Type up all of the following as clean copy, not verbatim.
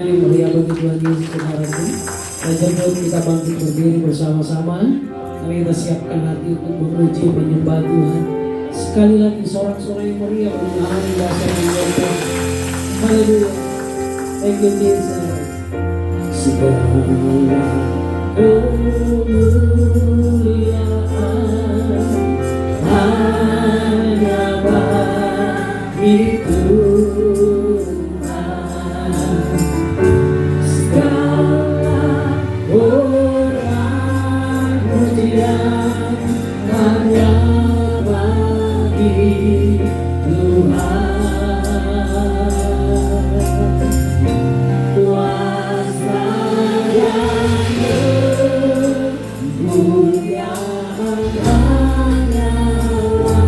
Yang mulia bagi Tuhan Yesus Tuhanku, dan jemput kita bangkit berdiri bersama-sama. Mari kita siapkan hati untuk memuji menyembah Tuhan. Sekali lagi sorak-sorai yang meriah menyahani bahasa Tuhan. Haleluya. Thank you Jesus. Segala kemuliaan hanya bagi Tuhan. Segala orang pujian hanya bagi Tuhan. Kuasa dan kemuliaan hanya bagi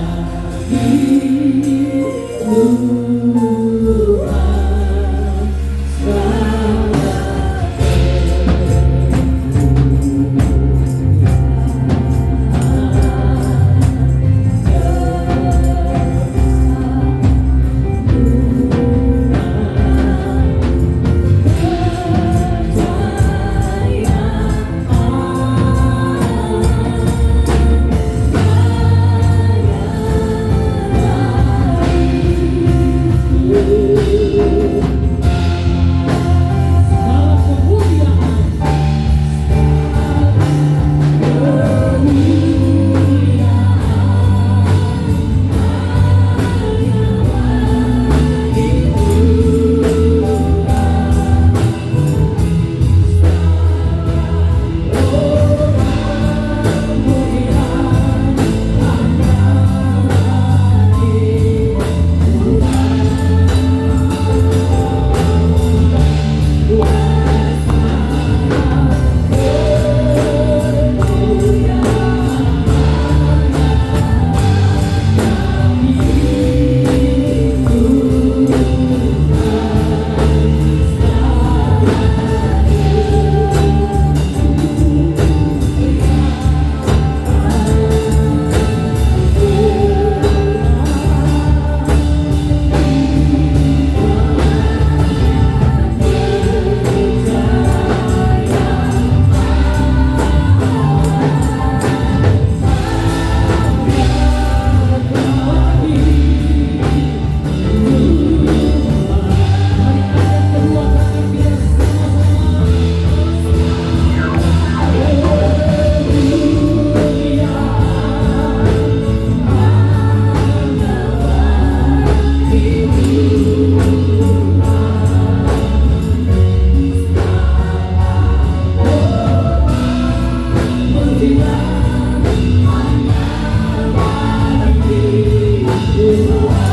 Tuhan.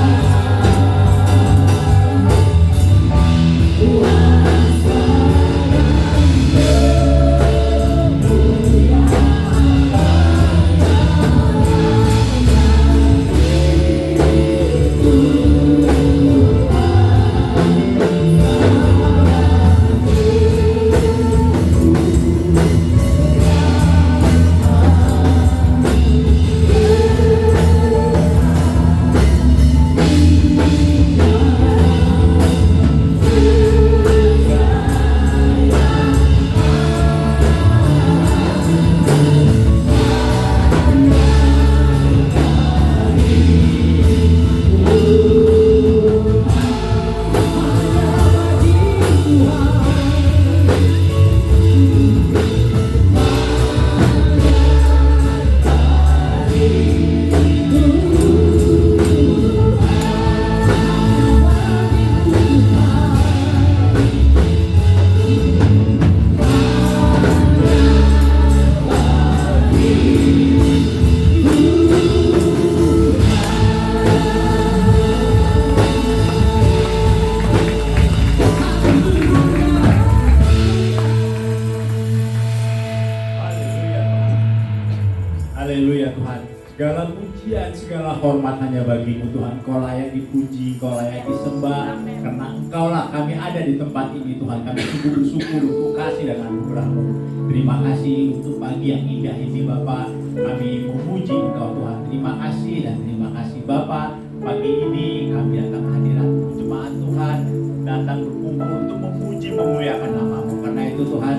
Haleluya Tuhan. Segala pujian, segala hormat hanya bagimu Tuhan. Kau layak dipuji, kau layak disembah. Karena Engkaulah kami ada di tempat ini Tuhan. Kami sungguh bersyukur untuk kasih dan anugerah-Mu. Terima kasih untuk pagi yang indah ini Bapak. Kami memuji Engkau Tuhan. Terima kasih dan terima kasih Bapak. Pagi ini kami datang hadirat jemaat Tuhan. datang berkumpul untuk memuji memuliakan nama-Mu. Karena itu Tuhan,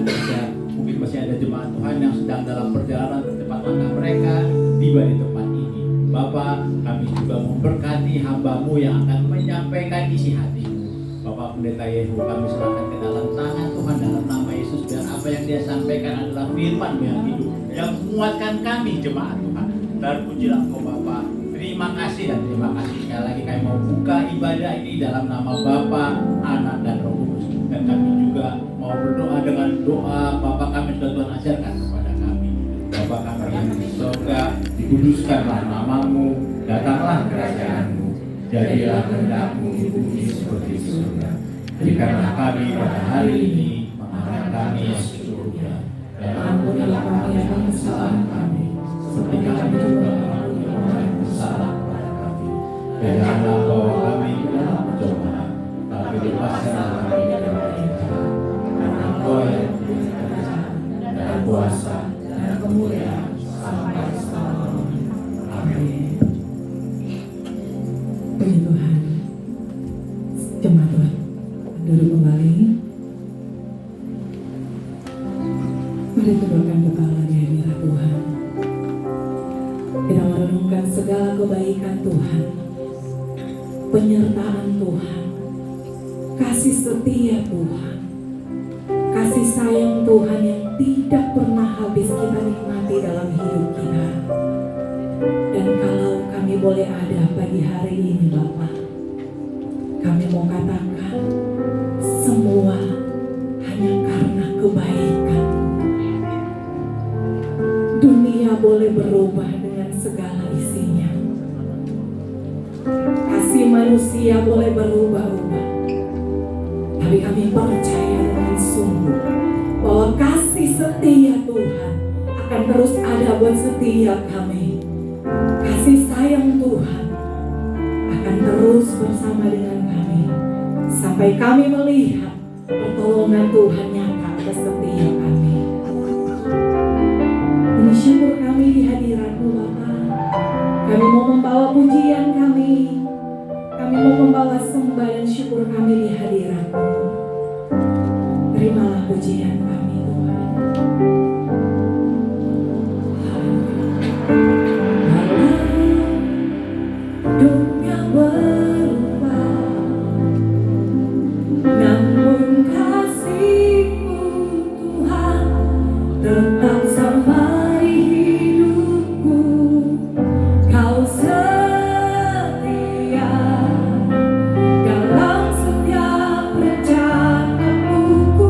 mungkin masih ada jemaat Tuhan yang sedang dalam perjalanan ke tempat langkah mereka tiba di tempat ini. Bapa, kami juga memberkati hamba-Mu yang akan menyampaikan isi hati-Mu. Bapak Pendeta Yehu, kami serahkan ke dalam tangan Tuhan dalam nama Yesus, biar apa yang dia sampaikan adalah firman yang hidup, yang menguatkan kami jemaat Tuhan. Dan pujilah Engkau Bapa. Terima kasih dan terima kasih. Sekali lagi kami mau buka ibadah ini dalam nama Bapa, Anak dan Roh Kudus. Dan kami juga mau berdoa dengan doa Bapa kami sudah Tuhan ajarkan kepada kami. Bapa kami yang di surga, dikuduskanlah nama-Mu, datanglah kerajaan-Mu, jadilah kehendak-Mu di bumi seperti di surga. Berikanlah kami pada hari ini makanan kami yang secukupnya, dan ampunilah kami akan kesalahan kami, seperti kami juga mengampuni orang yang bersalah kepada kami. Dan janganlah bawa kami ke dalam pencobaan, tapi lepaskanlah kami dari yang jahat. Karena Engkau yang mempunyai kerajaan dan kuasa dan kemuliaan sampai selama-lamanya. Amin. Puji Tuhan. Jemaat Tuhan, duduk kembali. Mari tundukkan kepala di hadirat Tuhan. Kita merenungkan segala kebaikan Tuhan, penyertaan Tuhan, kasih setia Tuhan, kasih sayang Tuhan yang tidak pernah habis kita nikmati dalam hidup kita. Dan kalau kami boleh ada pagi hari ini Bapa, kami mau katakan semua hanya karena kebaikan. Dunia boleh berubah dengan segala isinya, kasih manusia boleh berubah-ubah, tapi kami percaya dengan sungguh bahwa kasih setia Tuhan akan terus ada buat setiap kami. Kasih sayang Tuhan akan terus bersama dengan kami sampai kami melihat pertolongan Tuhan nyata atas setiap kami. Ini syukur kami di hadirat-Mu Bapa. Kami mau membawa pujian kami mau membawa sembah dan syukur kami di hadirat-Mu. Terimalah pujian kami Tuhan. Dunia berubah, namun kasih-Mu Tuhan tetap sama di hidupku. Kau setia dalam setiap rencana-Mu, ku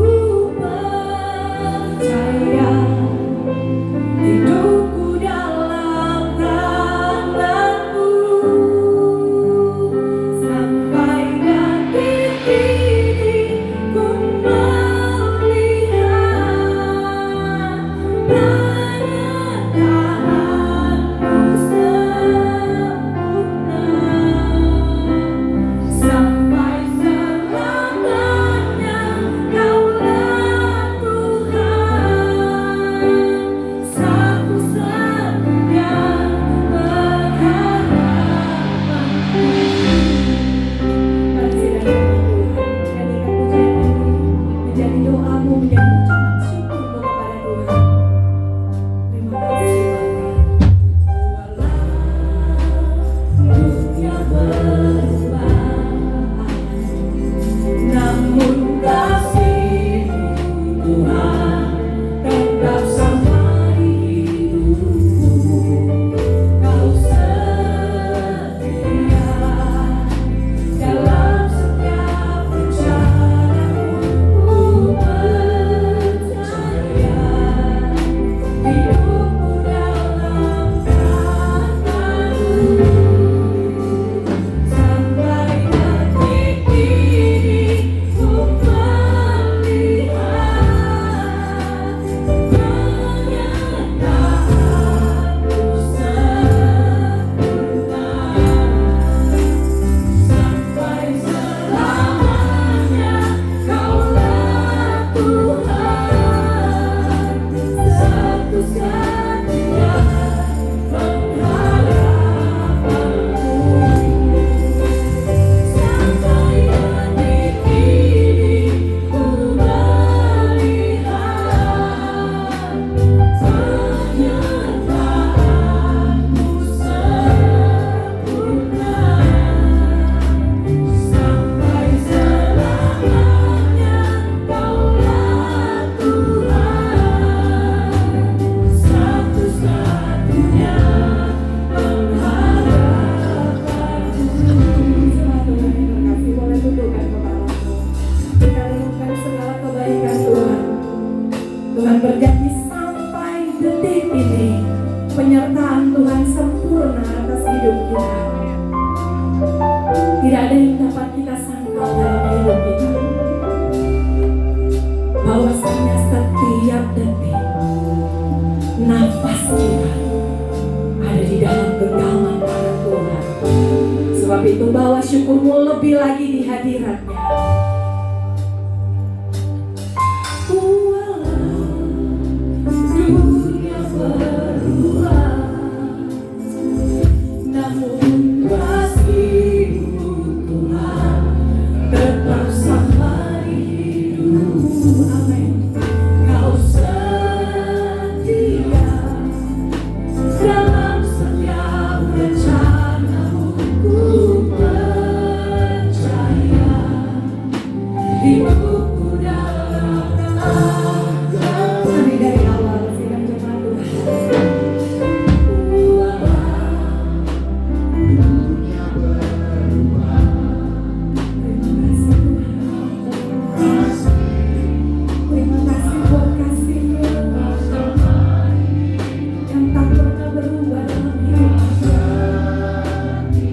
sungguh-sungguh lebih lagi di hadiratnya. Dunia berubah, namun kasih-Mu Tuhan tetap sama di hidupku. Amin. Kau setia dalam setiap rencana-Mu, ku percaya hidupku dalam tangan-Mu. Dari awal sidang jemaat Tuhan. Terima kasih buat kasih-Mu yang tak pernah berubah dalam hidup kami.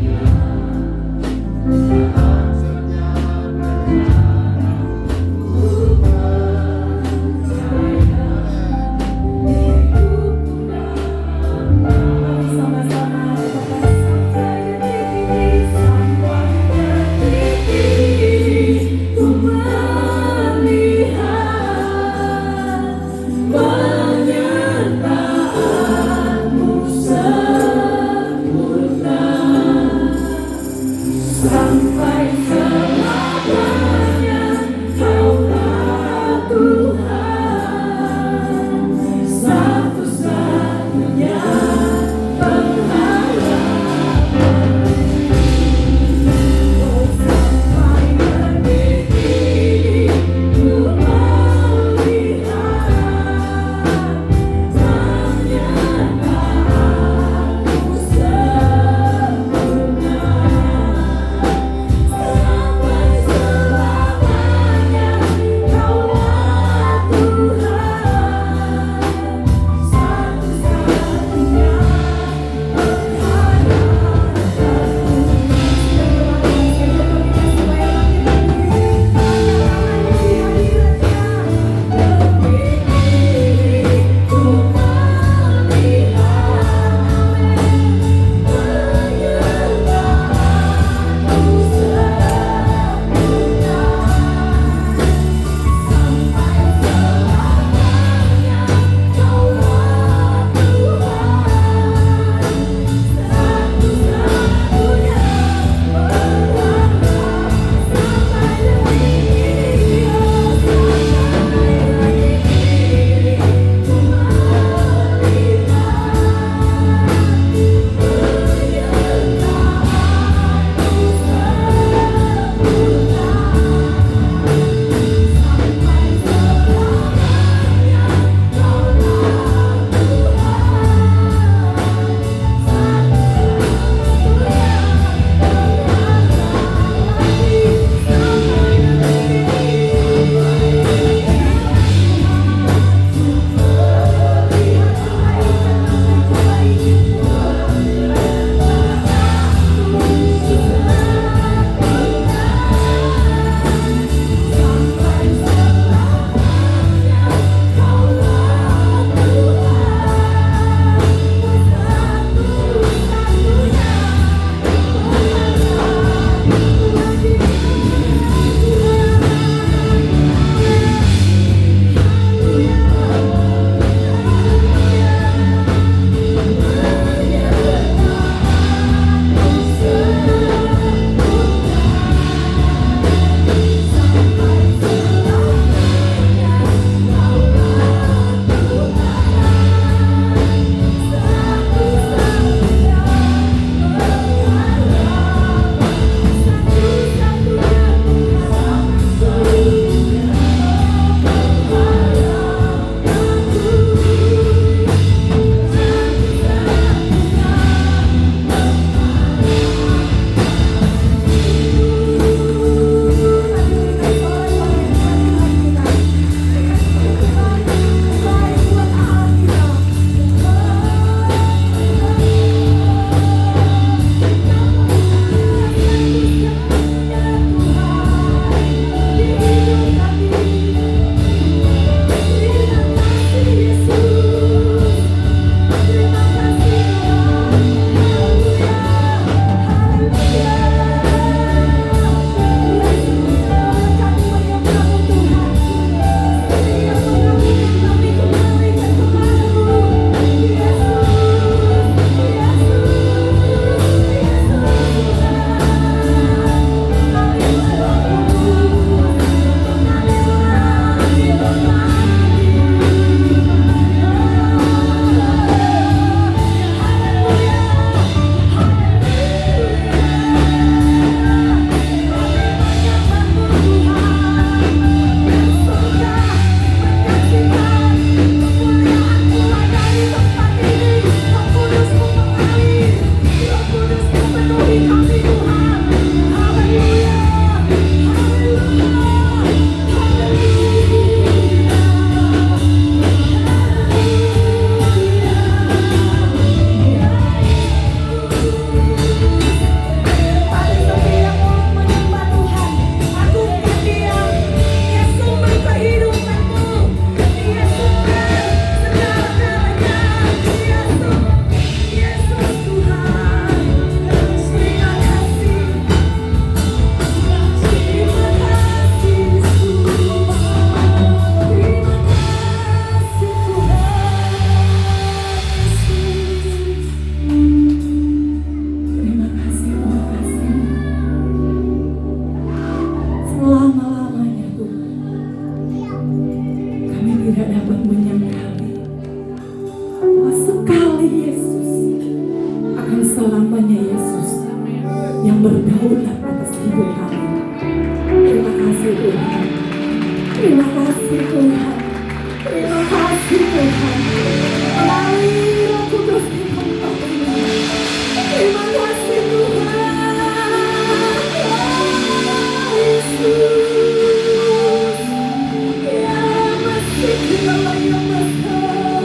Terima kasih Tuhan. Terima kasih Tuhan. Melalui Roh Kudus di tempat ini. Terima kasih Tuhan. Oh, Yesus. Ya masih kita yang besar.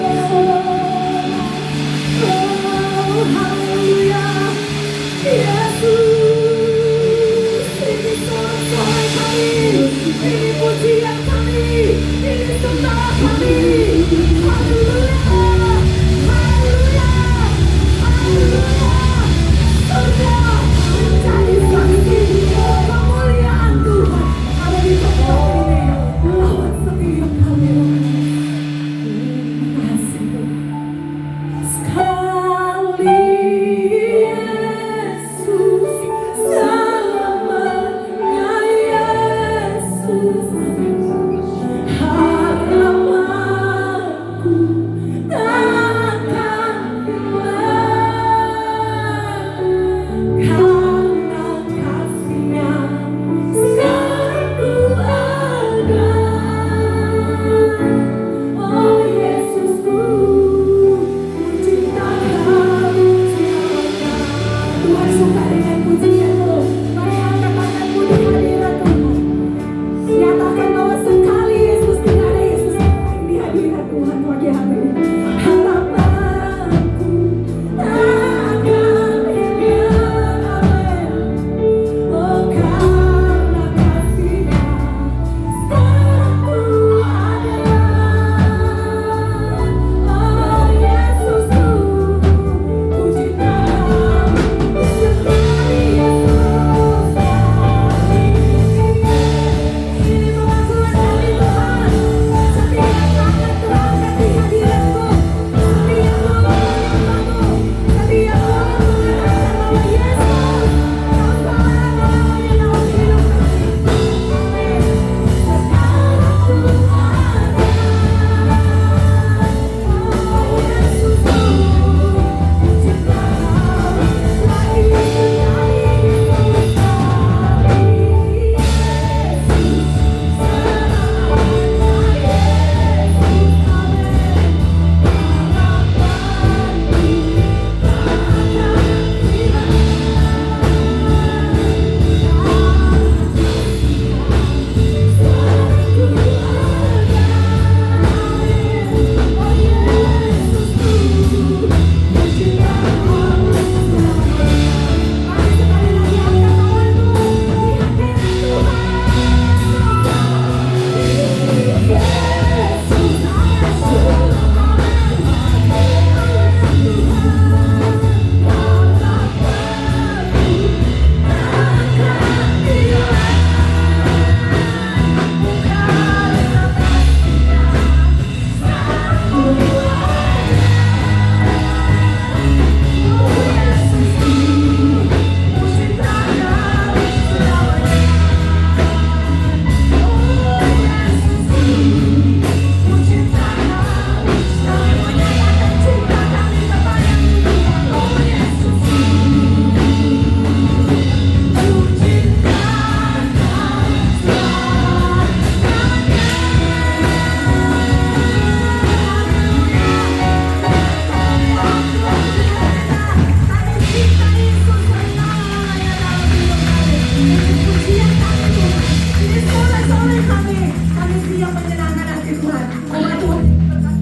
Oh, haleluya. Yesus. Ini sorak-sorai kami. Ini pujian kami. Ini sembah kami. Haleluya. Haleluya. Haleluya. Surga menjadi saksi kemuliaan Tuhan ada di tempat ini. Lawan setiap kami. Terima kasih Tuhan. Sekali Yesus selamanya Yesus harapanku takkan hilang karena kasih-Nya sekarang ku ada. Oh Yesusku, cintakan selamanya. Tuhan suka dengan pujianmu. Mari angkat tanganmu di hadirat Tuhan. Nyatakan bahwa sekali Yesus tidak ada Yesus lain di hadirat Tuhan pagi hari ini. Harapanku takkan hilang, amin. Oh karena kasih-Nya sekarang ku ada. Oh Yesusku, puji Tuhan sekali Yesus. Ini pengakuan kami Tuhan. Setiap tangan terangkat di hadirat-Mu, setiap doa menyembah-Mu, setiap doa mengatakan bahwa Yesus Kau selama-lamanya dalam hidup kami. Amin. Sekarang ku ada. Oh Yesusku, puji Tuhan lagi sekali Yesus kami.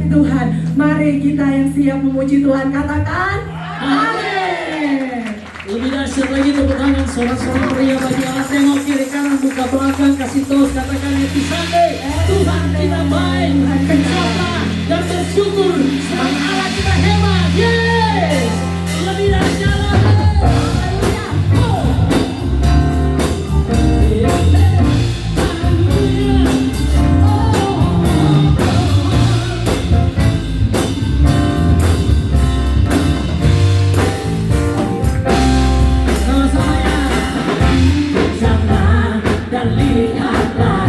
Tuhan, mari kita yang siap memuji Tuhan katakan amin. Lebih dahsyat lagi tepuk tangan sorak-sorai meriah bagi Allah. Tengok kiri kanan, buka belakang, kasih tos, katakan happy Sunday. Tuhan kita baik, berkata dan bersyukur. Sebab Allah kita hebat. Yes. Lebih dahsyat lagi. Haleluya. Oh. Haleluya. Sama dan lihatlah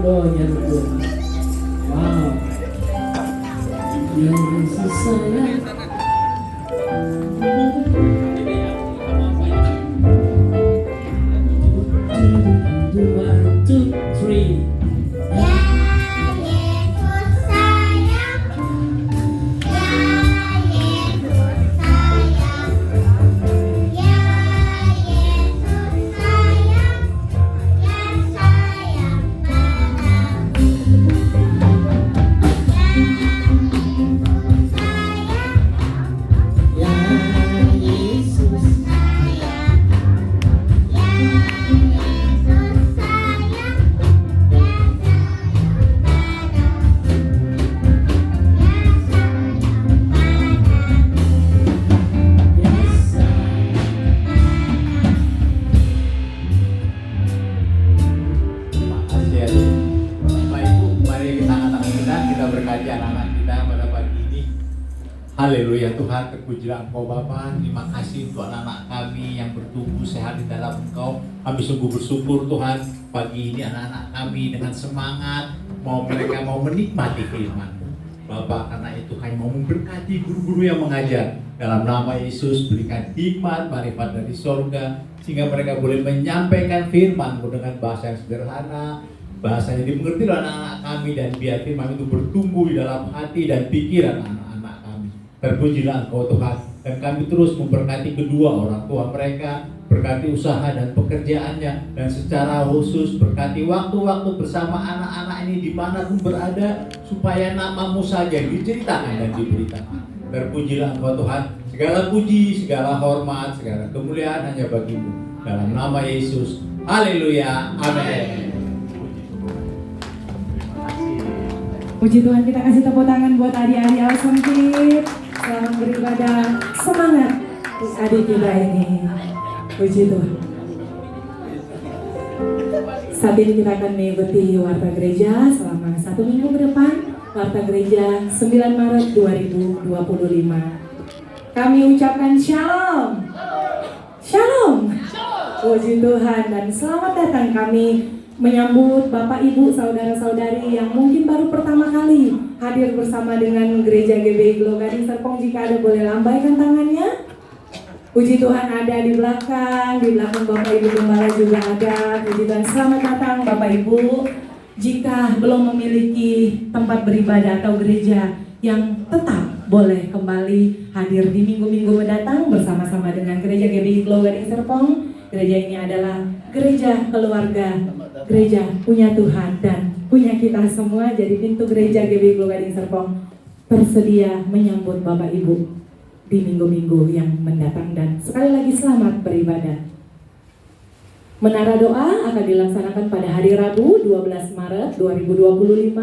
doanya dulu. Wow. Yang kasih sayang. One, two, three. Haleluya Tuhan, terpujilah Engkau Bapa. Terima kasih untuk anak-anak kami yang bertumbuh sehat di dalam Engkau. Kami sungguh bersyukur Tuhan, pagi ini anak-anak kami dengan semangat mereka mau menikmati firman-Mu. Bapa, karena itu kami mau memberkati guru-guru yang mengajar. Dalam nama Yesus berikan hikmat, marifat dari sorga, sehingga mereka boleh menyampaikan firman-Mu dengan bahasa yang sederhana, bahasa yang dimengerti oleh anak-anak kami, dan biar firman itu bertumbuh di dalam hati dan pikiran anak-anak. Terpujilah Engkau Tuhan, dan kami terus memberkati kedua orang tua mereka, berkati usaha dan pekerjaannya, dan secara khusus berkati waktu-waktu bersama anak-anak ini dimanapun berada, supaya nama-Mu saja diceritakan dan diberitakan. Terpujilah Engkau Tuhan, segala puji, segala hormat, segala kemuliaan hanya bagi-Mu. Dalam nama Yesus, haleluya, amin. Puji Tuhan, kita kasih tepuk tangan buat adik-adik Awesome Kid. Selamat beribadah, semangat adik kita ini. Puji Tuhan. Saat ini kita akan mengikuti warta gereja selama 1 minggu ke depan. Warta gereja 9 Maret 2025. Kami ucapkan shalom. Shalom. Puji Tuhan, dan selamat datang kami menyambut Bapak Ibu saudara-saudari yang mungkin baru pertama kali hadir bersama dengan Gereja GBI Glo Gading Serpong. Jika ada boleh lambaikan tangannya. Puji Tuhan, ada di belakang Bapak Ibu Gembala juga ada. Puji Tuhan, selamat datang Bapak Ibu. Jika belum memiliki tempat beribadah atau gereja yang tetap, boleh kembali hadir di minggu-minggu mendatang bersama-sama dengan Gereja GBI Glo Gading Serpong. Gereja ini adalah gereja keluarga, gereja punya Tuhan dan punya kita semua. Jadi pintu Gereja GBI Glo Gading Serpong tersedia menyambut Bapak Ibu di minggu-minggu yang mendatang, dan sekali lagi selamat beribadah. Menara doa akan dilaksanakan pada hari Rabu 12 Maret 2025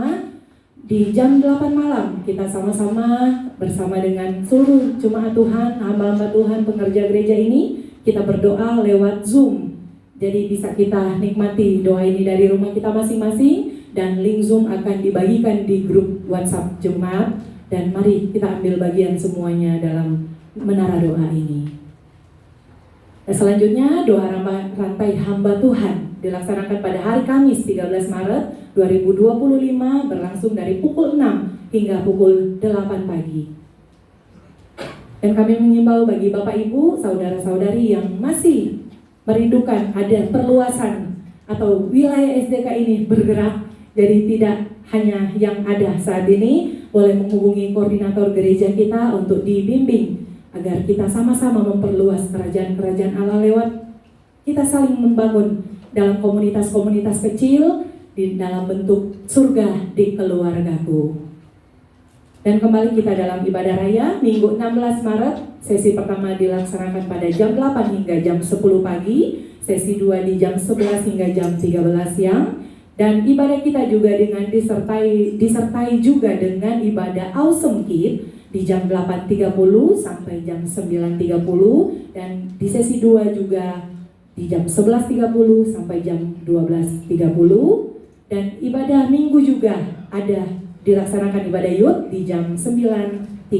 di jam 8 malam. Kita sama-sama bersama dengan seluruh jemaat Tuhan, hamba-hamba Tuhan, pengerja gereja ini, kita berdoa lewat Zoom. Jadi bisa kita nikmati doa ini dari rumah kita masing-masing, dan link Zoom akan dibagikan di grup WhatsApp jemaat. Dan mari kita ambil bagian semuanya dalam menara doa ini. Dan selanjutnya doa rantai hamba Tuhan dilaksanakan pada hari Kamis 13 Maret 2025 berlangsung dari pukul 6 hingga pukul 8 pagi. Dan kami mengimbau bagi Bapak Ibu, saudara-saudari yang masih merindukan ada perluasan atau wilayah SDK ini bergerak, jadi tidak hanya yang ada saat ini, boleh menghubungi koordinator gereja kita untuk dibimbing agar kita sama-sama memperluas kerajaan-kerajaan Allah lewat kita saling membangun dalam komunitas-komunitas kecil di dalam bentuk surga di keluargaku. Dan kembali kita dalam ibadah raya Minggu 16 Maret, sesi pertama dilaksanakan pada jam 8 hingga jam 10 pagi, sesi 2 di jam 11 hingga jam 13 siang, dan ibadah kita juga dengan disertai juga dengan ibadah Awesome Kid di jam 8.30 sampai jam 9.30, dan di sesi 2 juga di jam 11.30 sampai jam 12.30, dan ibadah minggu juga dilaksanakan ibadah Yud di jam 9.30.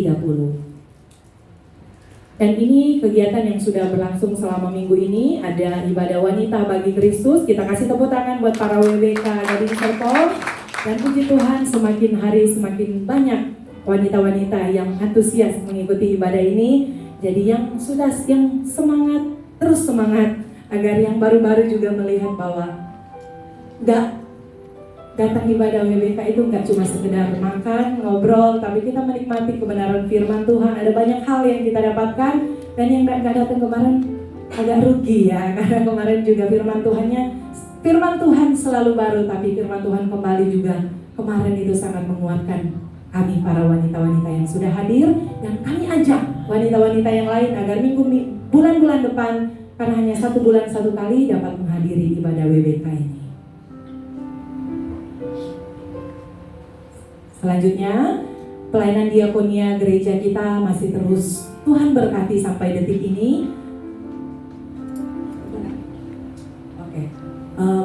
Dan ini kegiatan yang sudah berlangsung selama minggu ini. Ada ibadah wanita bagi Kristus. Kita kasih tepuk tangan buat para WBK Gading Serpong. Dan puji Tuhan, semakin hari semakin banyak wanita-wanita yang antusias mengikuti ibadah ini. Jadi yang semangat, terus semangat, agar yang baru-baru juga melihat bahwa datang ibadah WBK itu nggak cuma sekedar makan, ngobrol, tapi kita menikmati kebenaran firman Tuhan. Ada banyak hal yang kita dapatkan, dan yang nggak datang kemarin agak rugi ya, karena kemarin juga firman Tuhan selalu baru, tapi firman Tuhan kembali juga kemarin itu sangat menguatkan kami para wanita-wanita yang sudah hadir, dan kami ajak wanita-wanita yang lain agar bulan-bulan depan, karena hanya 1 bulan 1 kali, dapat menghadiri ibadah WBK ini. Selanjutnya, pelayanan diakonia gereja kita masih terus Tuhan berkati sampai detik ini.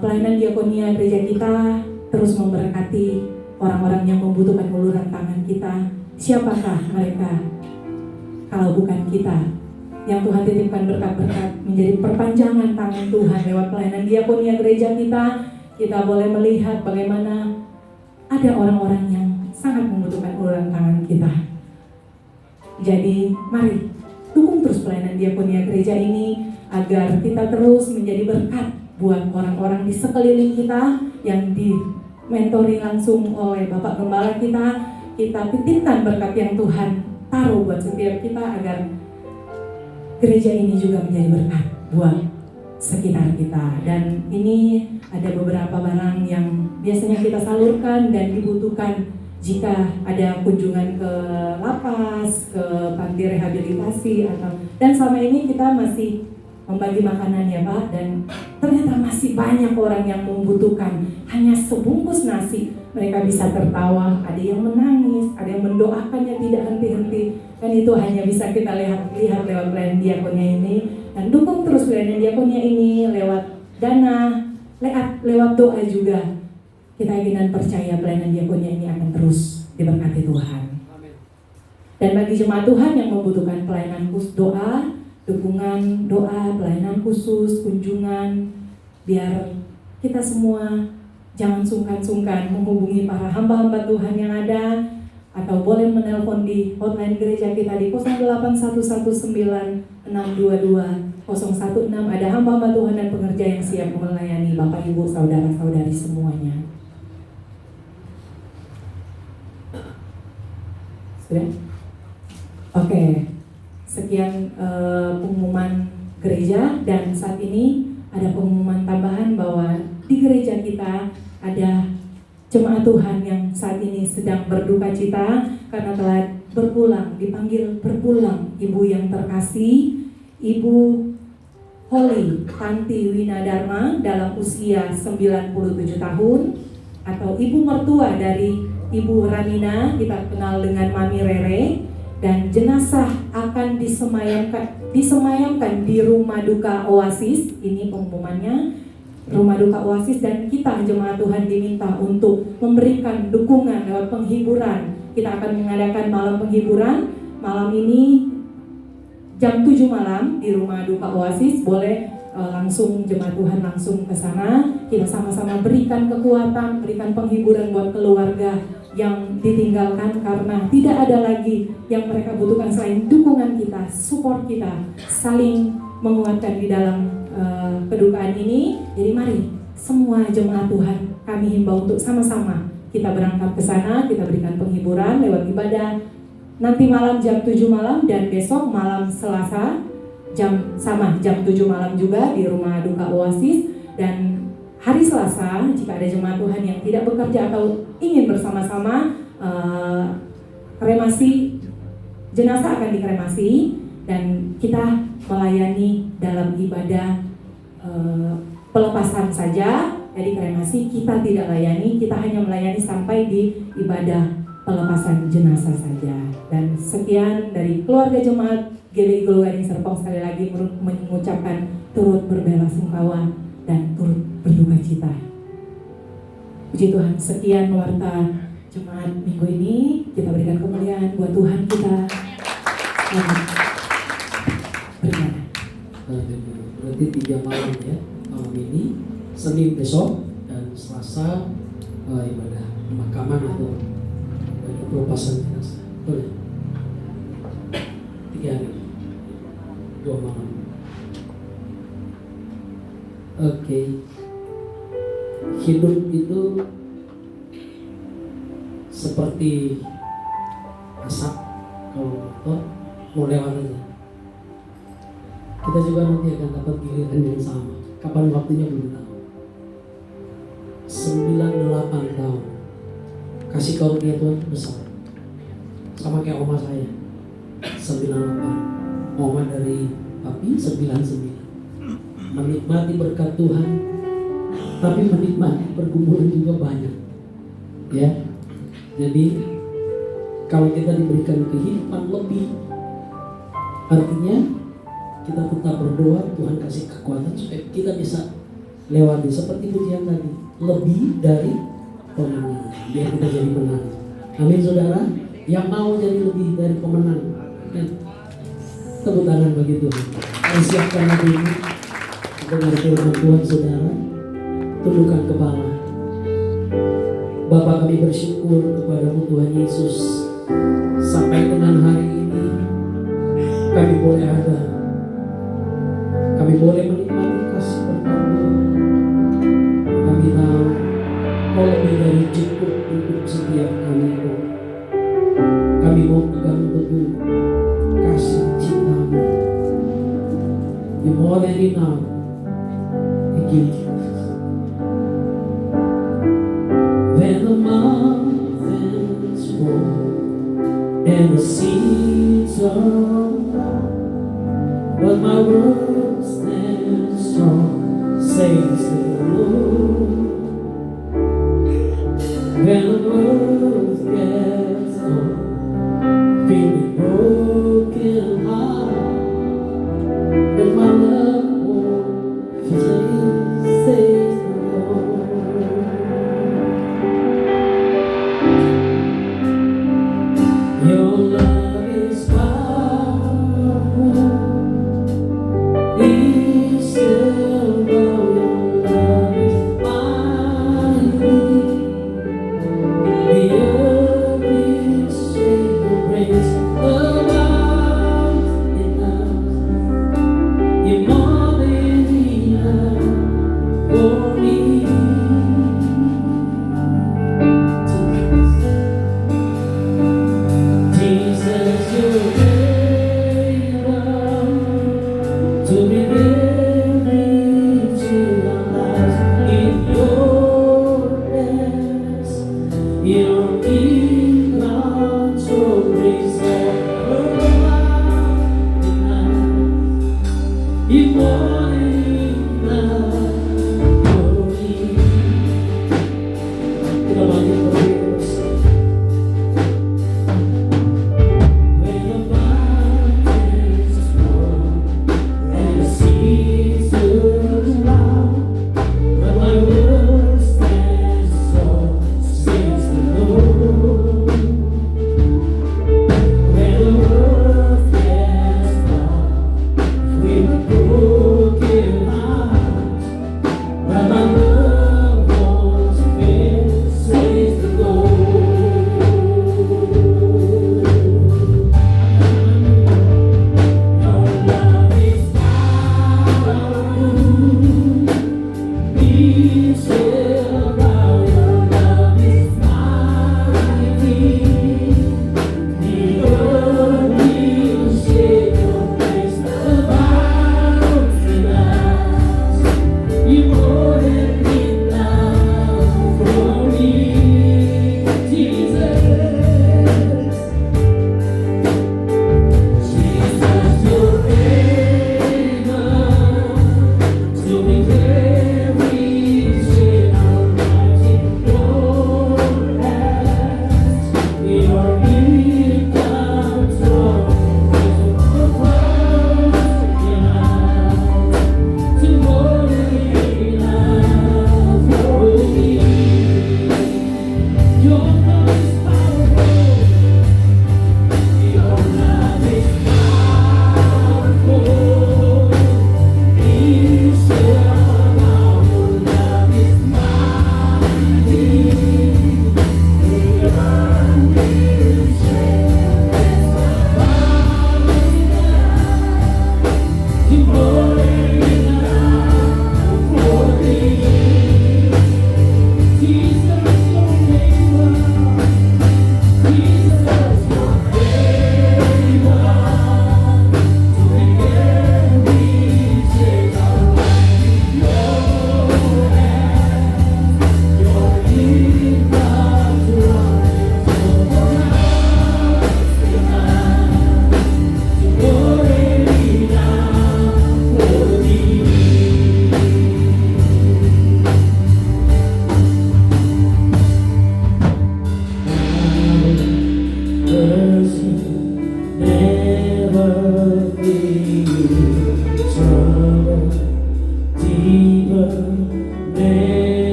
Pelayanan diakonia gereja kita terus memberkati orang-orang yang membutuhkan uluran tangan kita. Siapakah mereka kalau bukan kita? Yang Tuhan titipkan berkat-berkat menjadi perpanjangan tangan Tuhan lewat pelayanan diakonia gereja kita. Kita boleh melihat bagaimana ada orang-orang yang sangat membutuhkan uluran tangan kita. Jadi mari dukung terus pelayanan diakonia gereja ini agar kita terus menjadi berkat buat orang-orang di sekeliling kita yang dimentori langsung oleh Bapak Gembala kita. Kita titipkan berkat yang Tuhan taruh buat setiap kita agar gereja ini juga menjadi berkat buat sekitar kita. Dan ini ada beberapa barang yang biasanya kita salurkan dan dibutuhkan jika ada kunjungan ke lapas, ke panti rehabilitasi, dan selama ini kita masih membagi makanan ya Pak, dan ternyata masih banyak orang yang membutuhkan hanya sebungkus nasi. Mereka bisa tertawa, ada yang menangis, ada yang mendoakannya tidak henti-henti, dan itu hanya bisa kita lihat lewat pelayanan diakonia ini. Dan dukung terus pelayanan diakonia ini lewat dana, lewat doa juga. Kita yakin dan percaya pelayanan diakonia ini akan terus diberkati Tuhan. Dan bagi jemaat Tuhan yang membutuhkan pelayanan khusus doa, dukungan doa, pelayanan khusus, kunjungan, biar kita semua jangan sungkan-sungkan menghubungi para hamba-hamba Tuhan yang ada, atau boleh menelpon di hotline gereja kita di 08119622 016. Ada hamba-hamba Tuhan dan pengerja yang siap melayani Bapak Ibu, saudara-saudari semuanya. Sudah? Oke, sekian pengumuman gereja, dan saat ini ada pengumuman tambahan bahwa di gereja kita ada jemaat Tuhan yang saat ini sedang berduka cita karena telah dipanggil berpulang. Ibu yang terkasih, Ibu Holly Tanti Winadharma dalam usia 97 tahun, atau ibu mertua dari Ibu Ranina, kita kenal dengan Mami Rere, dan jenazah akan disemayamkan di Rumah Duka Oasis. Ini pengumumannya, Rumah Duka Oasis, dan kita jemaat Tuhan diminta untuk memberikan dukungan lewat penghiburan. Kita akan mengadakan malam penghiburan. Malam ini jam 7 malam di Rumah Duka Oasis. Boleh langsung jemaat Tuhan langsung ke sana. Kita sama-sama berikan kekuatan, berikan penghiburan buat keluarga yang ditinggalkan, karena tidak ada lagi yang mereka butuhkan selain dukungan kita, support kita, saling menguatkan di dalam kedukaan ini. Jadi mari semua jemaat Tuhan, kami himbau untuk sama-sama kita berangkat ke sana, kita berikan penghiburan lewat ibadah nanti malam jam 7 malam, dan besok malam Selasa jam 7 malam juga di Rumah Duka Oasis. Dan hari Selasa, jika ada jemaat Tuhan yang tidak bekerja atau ingin bersama-sama, kremasi jenazah akan dikremasi, dan kita melayani dalam ibadah pelepasan saja. Jadi kremasi kita tidak layani, kita hanya melayani sampai di ibadah pelepasan jenazah saja. Dan sekian dari keluarga jemaat GBI Gading Serpong, sekali lagi mengucapkan turut berbelasungkawa dan turut berduka cita. Puji Tuhan, sekian warta jemaat minggu ini. Kita berikan kemuliaan buat Tuhan kita. Selamat. berarti 3 malam ya, malam ini, Senin besok, dan Selasa ibadah pemakaman atau pelepasan jenazah. Boleh? 3 hari, 2 malam. Oke. Hidup itu seperti asap, kalau motor mau lewat aja. Kita juga nanti akan dapat giliran yang sama. Kapan waktunya belum tahu. 98 tahun. Kasih karunia Tuhan besar. Sama kayak oma saya. 98. Oma dari papi 99. Menikmati berkat Tuhan, tapi menikmati pergumulan juga banyak. Ya. Jadi kalau kita diberikan kehidupan lebih, artinya kita tetap berdoa, Tuhan kasih kekuatan supaya kita bisa lewati seperti pujian tadi, lebih dari pemenang, biar kita jadi menang. Amin saudara, yang mau jadi lebih dari pemenang, ya, tepuk tangan bagi Tuhan. Mari siapkan hati ini dengar firman Tuhan saudara, tundukkan kepala. Bapa, kami bersyukur kepada-Mu Tuhan Yesus, sampai dengan hari ini kami boleh ada. Kami boleh menikmati kasih berkat-Mu. Kami tahu Kau lebih dari cukup untuk setiap kami. Kami mau pegang teguh kasih cinta-Mu. You more than enough. Thank you, Jesus. When the mountains roll and the seas are round, but my words stand strong, says the Lord. When the world gets old, feel the broken heart, and my love won't change, says the Lord. Your love is powerful.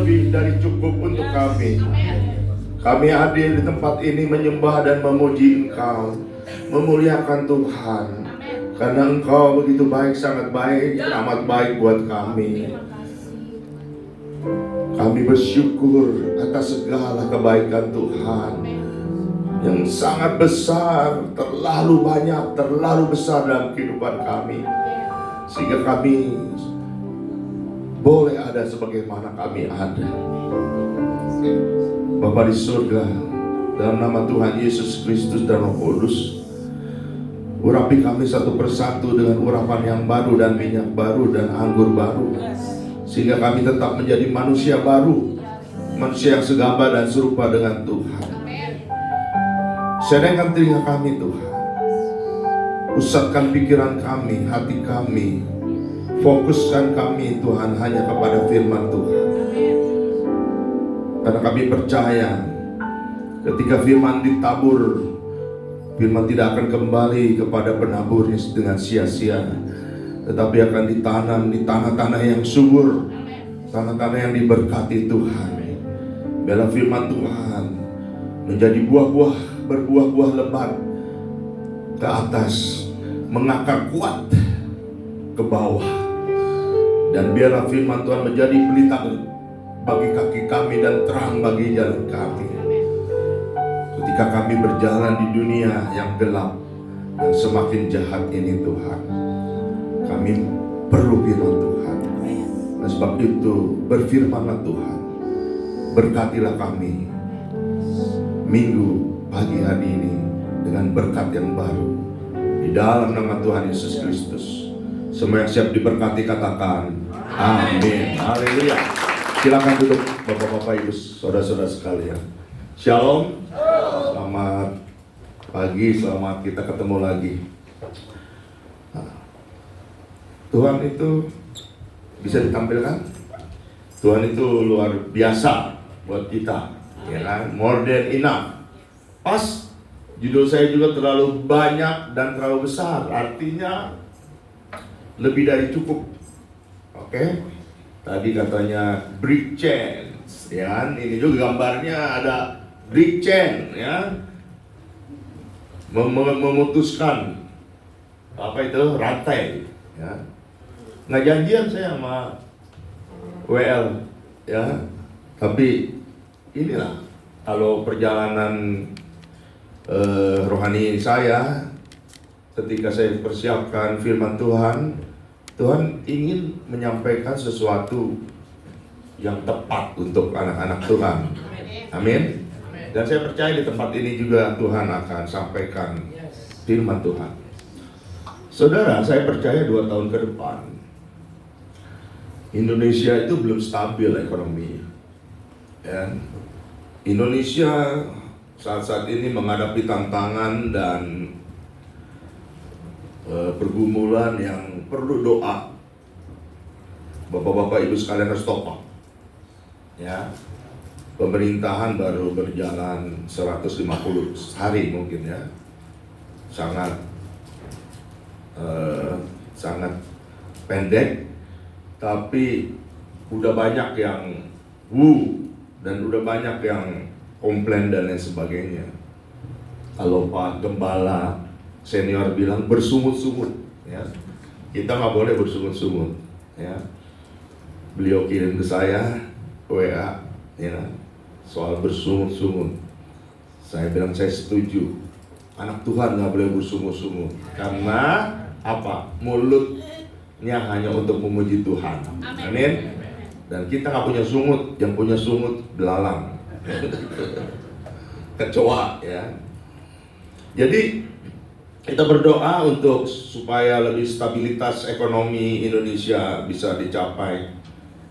lebih dari cukup untuk kami. Kami hadir di tempat ini menyembah dan memuji Engkau, memuliakan Tuhan, karena Engkau begitu baik, sangat baik, amat baik buat kami. Kami bersyukur atas segala kebaikan Tuhan yang sangat besar, terlalu banyak, terlalu besar dalam kehidupan kami, sehingga kami boleh ada sebagaimana kami ada. Bapa di surga, dalam nama Tuhan Yesus Kristus dan Roh Kudus, urapi kami satu persatu dengan urapan yang baru dan minyak baru dan anggur baru, sehingga kami tetap menjadi manusia baru, manusia yang segambal dan serupa dengan Tuhan. Sedangkan telinga kami Tuhan, pusatkan pikiran kami, hati kami, fokuskan kami Tuhan hanya kepada firman Tuhan. Karena kami percaya ketika firman ditabur, firman tidak akan kembali kepada penaburnya dengan sia-sia, tetapi akan ditanam di tanah-tanah yang subur, tanah-tanah yang diberkati Tuhan. Biarlah firman Tuhan menjadi buah-buah, berbuah-buah lebat ke atas, mengakar kuat ke bawah. Dan biarlah firman Tuhan menjadi pelita bagi kaki kami dan terang bagi jalan kami. Ketika kami berjalan di dunia yang gelap, yang semakin jahat ini Tuhan, kami perlu firman Tuhan. Dan sebab itu berfirmanlah Tuhan, berkatilah kami minggu pagi hari ini dengan berkat yang baru, di dalam nama Tuhan Yesus Kristus. Semua yang siap diberkati katakan amin. Haleluya. Silakan duduk Bapak-bapak, Ibu, saudara-saudara sekalian. Shalom. Selamat pagi, selamat kita ketemu lagi. Tuhan itu bisa ditampilkan. Tuhan itu luar biasa buat kita, ya kan? More than enough. Pas judul saya juga terlalu banyak dan terlalu besar, artinya lebih dari cukup. Oke? Tadi katanya brick chain, ya kan? Ini juga gambarnya ada brick chain, ya. Memutuskan apa itu rantai, ya. Nggak janjian saya sama WL, ya. Tapi inilah kalau perjalanan rohani saya, ketika saya persiapkan firman Tuhan, Tuhan ingin menyampaikan sesuatu yang tepat untuk anak-anak Tuhan. Amin. Dan saya percaya di tempat ini juga Tuhan akan sampaikan firman Tuhan. Saudara, saya percaya 2 tahun ke depan Indonesia itu belum stabil ekonomi. Ya. Indonesia saat-saat ini menghadapi tantangan dan pergumulan yang perlu doa. Bapak-bapak, Ibu sekalian harus top. Ya. Pemerintahan baru berjalan 150 hari mungkin, ya. Sangat pendek, tapi udah banyak yang dan udah banyak yang komplain dan lain sebagainya. Kalau Pak Gembala senior bilang bersungut-sungut, ya. Kita nggak boleh bersungut-sungut, ya. Beliau kirim ke saya WA, ya, soal bersungut-sungut. Saya bilang saya setuju. Anak Tuhan nggak boleh bersungut-sungut, karena apa? Mulutnya hanya untuk memuji Tuhan. Amin. Dan kita nggak punya sungut, yang punya sungut belalang, kecoa, ya. Jadi kita berdoa untuk supaya lebih stabilitas ekonomi Indonesia bisa dicapai.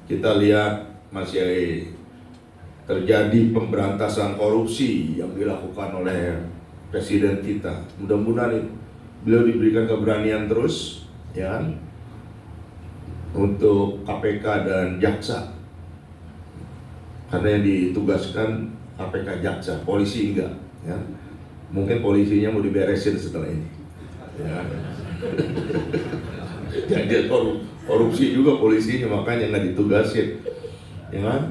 Kita lihat masih terjadi pemberantasan korupsi yang dilakukan oleh presiden kita. Mudah-mudahan beliau diberikan keberanian terus, ya, untuk KPK dan jaksa. Karena yang ditugaskan KPK, jaksa, polisi enggak, ya. Mungkin polisinya mau diberesin setelah ini, ya. Jadi korupsi juga polisinya, makanya nggak ditugasin, ya kan?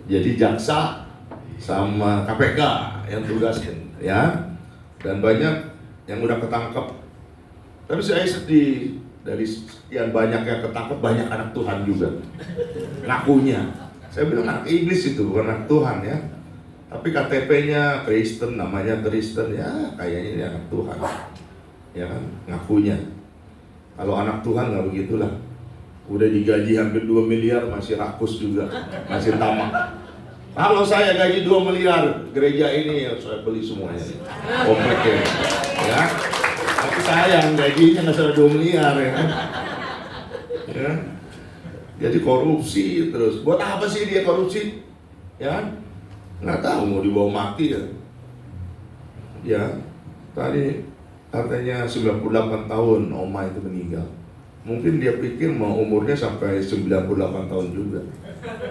Jadi jaksa sama KPK yang tugasin, ya. Dan banyak yang udah ketangkep. Tapi saya sedih, dari sekian banyak yang ketangkep, banyak anak Tuhan juga ngakunya. Saya bilang anak iblis itu, bukan anak Tuhan ya. Tapi KTP-nya Kristen, namanya Kristen, ya kayaknya ini anak Tuhan, ya kan, ngakunya. Kalau anak Tuhan nggak begitulah. Udah digaji hampir 2 miliar masih rakus juga, masih tamak. Kalau saya gaji 2 miliar, gereja ini saya beli semuanya, kompleknya, ya. Tapi sayang gajinya nggak sampai 2 miliar ya. Ya. Jadi korupsi terus. Buat apa sih dia korupsi? Ya, nggak tahu mau dibawa mati ya. Ya, tadi katanya 98 tahun Oma itu meninggal. Mungkin dia pikir mau umurnya sampai 98 tahun juga.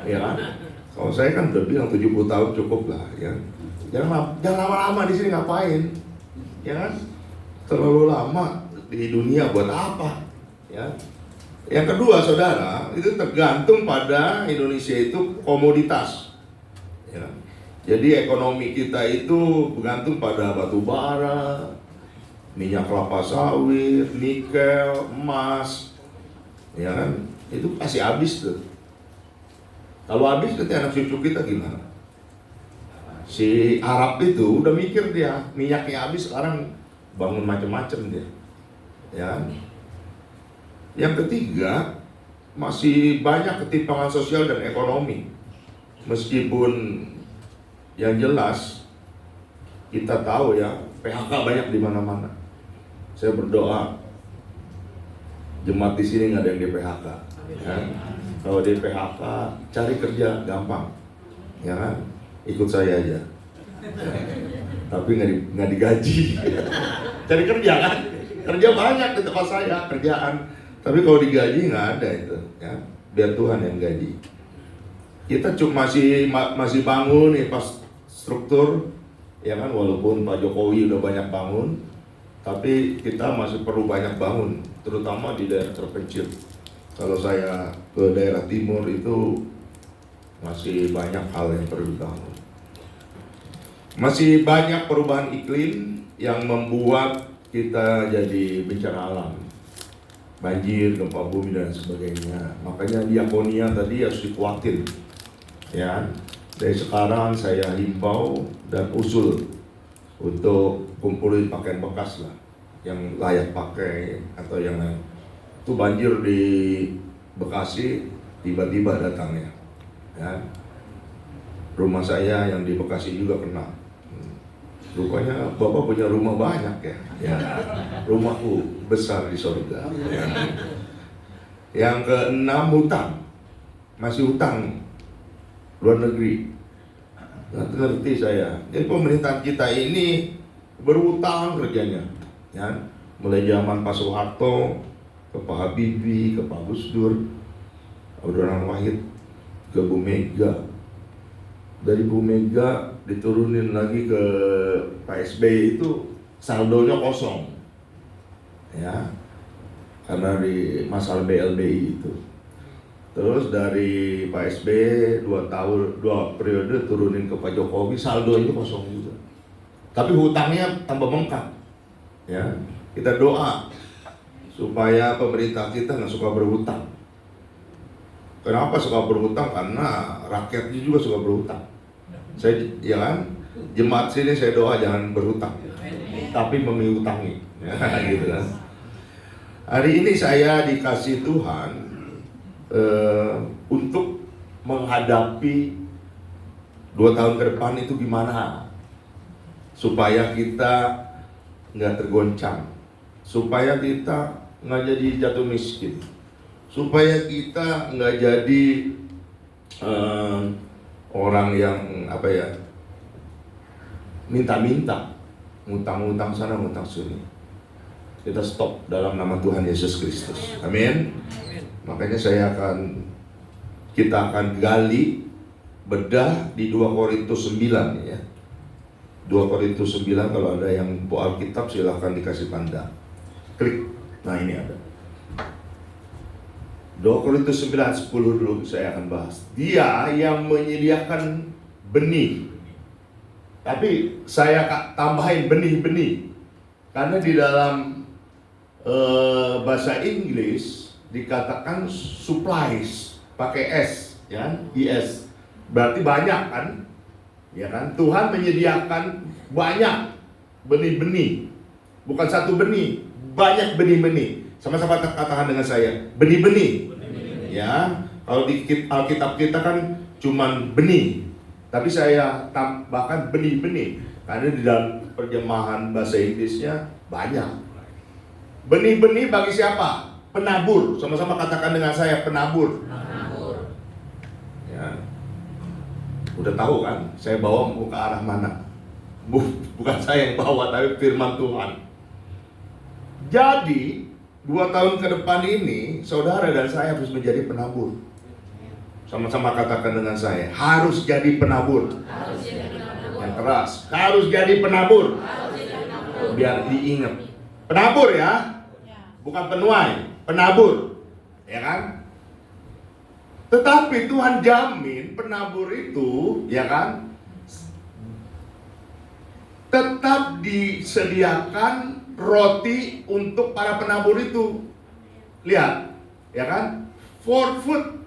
Ya kan? Kalau saya kan udah bilang 70 tahun cukup lah ya. Jangan lama-lama di sini ngapain? Ya kan? Terlalu lama di dunia buat apa? Ya. Yang kedua, saudara, itu tergantung pada Indonesia itu komoditas. Ya. Jadi ekonomi kita itu bergantung pada batu bara, minyak kelapa sawit, nikel, emas, ya kan? Itu pasti habis tuh. Kalau habis nanti anak cucu kita gimana? Si Arab itu udah mikir dia, minyaknya habis sekarang bangun macam-macam dia, ya kan? Yang ketiga, masih banyak ketimpangan sosial dan ekonomi. Meskipun yang jelas kita tahu ya, PHK banyak di mana-mana. Saya berdoa jemaat di sini nggak ada yang di PHK. Ya. Kalau di PHK cari kerja gampang, ya kan? Ikut saya aja. Ya. Tapi nggak digaji. Cari kerja kan? Kerja banyak di tempat saya, kerjaan. Tapi kalau digaji nggak ada itu, ya. Biar Tuhan yang gaji. Kita cuma masih bangun nih pas struktur, ya kan, walaupun Pak Jokowi udah banyak bangun, tapi kita masih perlu banyak bangun, terutama di daerah terpencil. Kalau saya ke daerah timur itu masih banyak hal yang perlu dibangun. Masih banyak perubahan iklim yang membuat kita jadi bencana alam, banjir, gempa bumi dan sebagainya. Makanya diakonia tadi harus dikuatin, ya. Dari sekarang saya himbau dan usul untuk kumpulin pakaian bekas lah, yang layak pakai atau yang lain. Itu banjir di Bekasi tiba-tiba datangnya, ya. Rumah saya yang di Bekasi juga kena. Rupanya Bapak punya rumah banyak ya. Rumahku besar di surga. Ya. Yang keenam, hutang. Masih hutang luar negeri. Ngerti saya. Jadi pemerintahan kita ini berhutang kerjanya. Ya. Mulai zaman Pak Soeharto, ke Pak Habibie, ke Pak Gus Dur, Abdurrahman Wahid, ke Bu Mega. Dari Bu Mega diturunin lagi ke Pak SBY itu saldonya kosong, ya, karena di masalah BLBI itu. Terus dari Pak SBY 2 periode turunin ke Pak Jokowi, saldonya kosong juga. Tapi hutangnya tambah bengkak, ya. Kita doa supaya pemerintah kita nggak suka berhutang. Kenapa suka berhutang? Karena rakyatnya juga suka berhutang. Saya, ya kan, jemaat sini saya doa jangan berhutang, tapi menghutangi, ya, gitu kan. Hari ini saya dikasih Tuhan untuk menghadapi 2 tahun ke depan itu gimana, supaya kita nggak tergoncang, supaya kita nggak jadi jatuh miskin, supaya kita nggak jadi orang yang minta-minta, ngutang-ngutang sana, ngutang sini. Kita stop dalam nama Tuhan Yesus Kristus. Amin. Makanya kita akan gali, bedah di 2 Korintus 9 ya. 2 Korintus 9, kalau ada yang bawa Alkitab silahkan dikasih tanda. Klik. Nah, ini ada. 2 2 Korintus 9:10 dulu saya akan bahas. Dia yang menyediakan benih. Tapi saya tambahin benih-benih. Karena di dalam bahasa Inggris dikatakan supplies pakai S, ya, IS. Berarti banyak kan? Ya kan? Tuhan menyediakan banyak benih-benih. Bukan satu benih, banyak benih-benih. Sama-sama katakan dengan saya, benih-benih. Ya, kalau di Alkitab kita kan cuman benih. Tapi saya tambahkan benih-benih. Karena di dalam terjemahan bahasa Inggrisnya banyak. Benih-benih bagi siapa? Penabur. Sama-sama katakan dengan saya, penabur. Ya. Udah tahu kan, saya bawa mau ke arah mana? Bukan saya yang bawa, tapi firman Tuhan. Jadi 2 tahun ke depan ini, saudara dan saya harus menjadi penabur. Sama-sama katakan dengan saya, harus jadi penabur. Yang keras, harus jadi penabur. Biar diingat. Penabur ya, bukan penuai, penabur. Ya kan? Tetapi Tuhan jamin penabur itu, ya kan, tetap disediakan roti untuk para penabur itu. Lihat, ya kan? For food,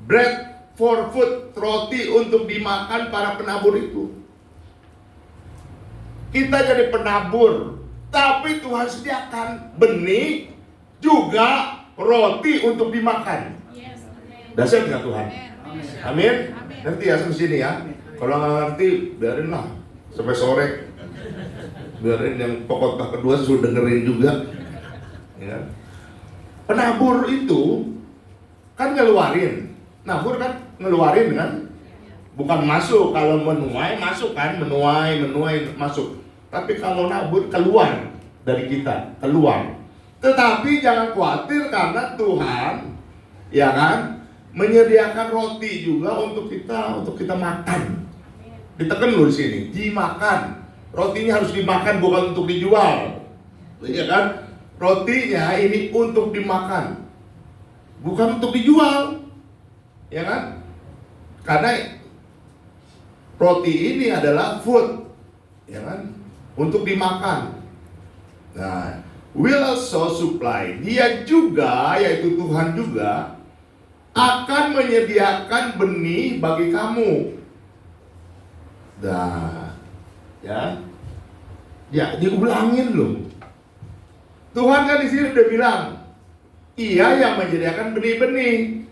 bread for food, roti untuk dimakan para penabur itu. Kita jadi penabur, tapi Tuhan sediakan benih juga roti untuk dimakan. Dasar dengan Tuhan. Amin. Ngerti ya sampai sini ya. Kalau nggak ngerti, biarin lah sampai sore. Biarin yang pokok kedua sudah dengerin juga. Ya. Penabur itu kan ngeluarin. Nabur kan ngeluarin kan? Bukan masuk. Kalau menuai masuk kan? Menuai masuk. Tapi kalau nabur keluar dari kita, keluar. Tetapi jangan khawatir karena Tuhan, ya kan, menyediakan roti juga untuk kita makan. Ditekan loh di sini, dimakan. Rotinya harus dimakan, bukan untuk dijual. Ya kan? Rotinya ini untuk dimakan, bukan untuk dijual. Ya kan? Karena roti ini adalah food, ya kan? Untuk dimakan. Nah, will also supply. Dia juga, yaitu Tuhan juga akan menyediakan benih bagi kamu. Nah, ya diulangin loh. Tuhan kan di sini udah bilang, Ia yang menyediakan benih-benih.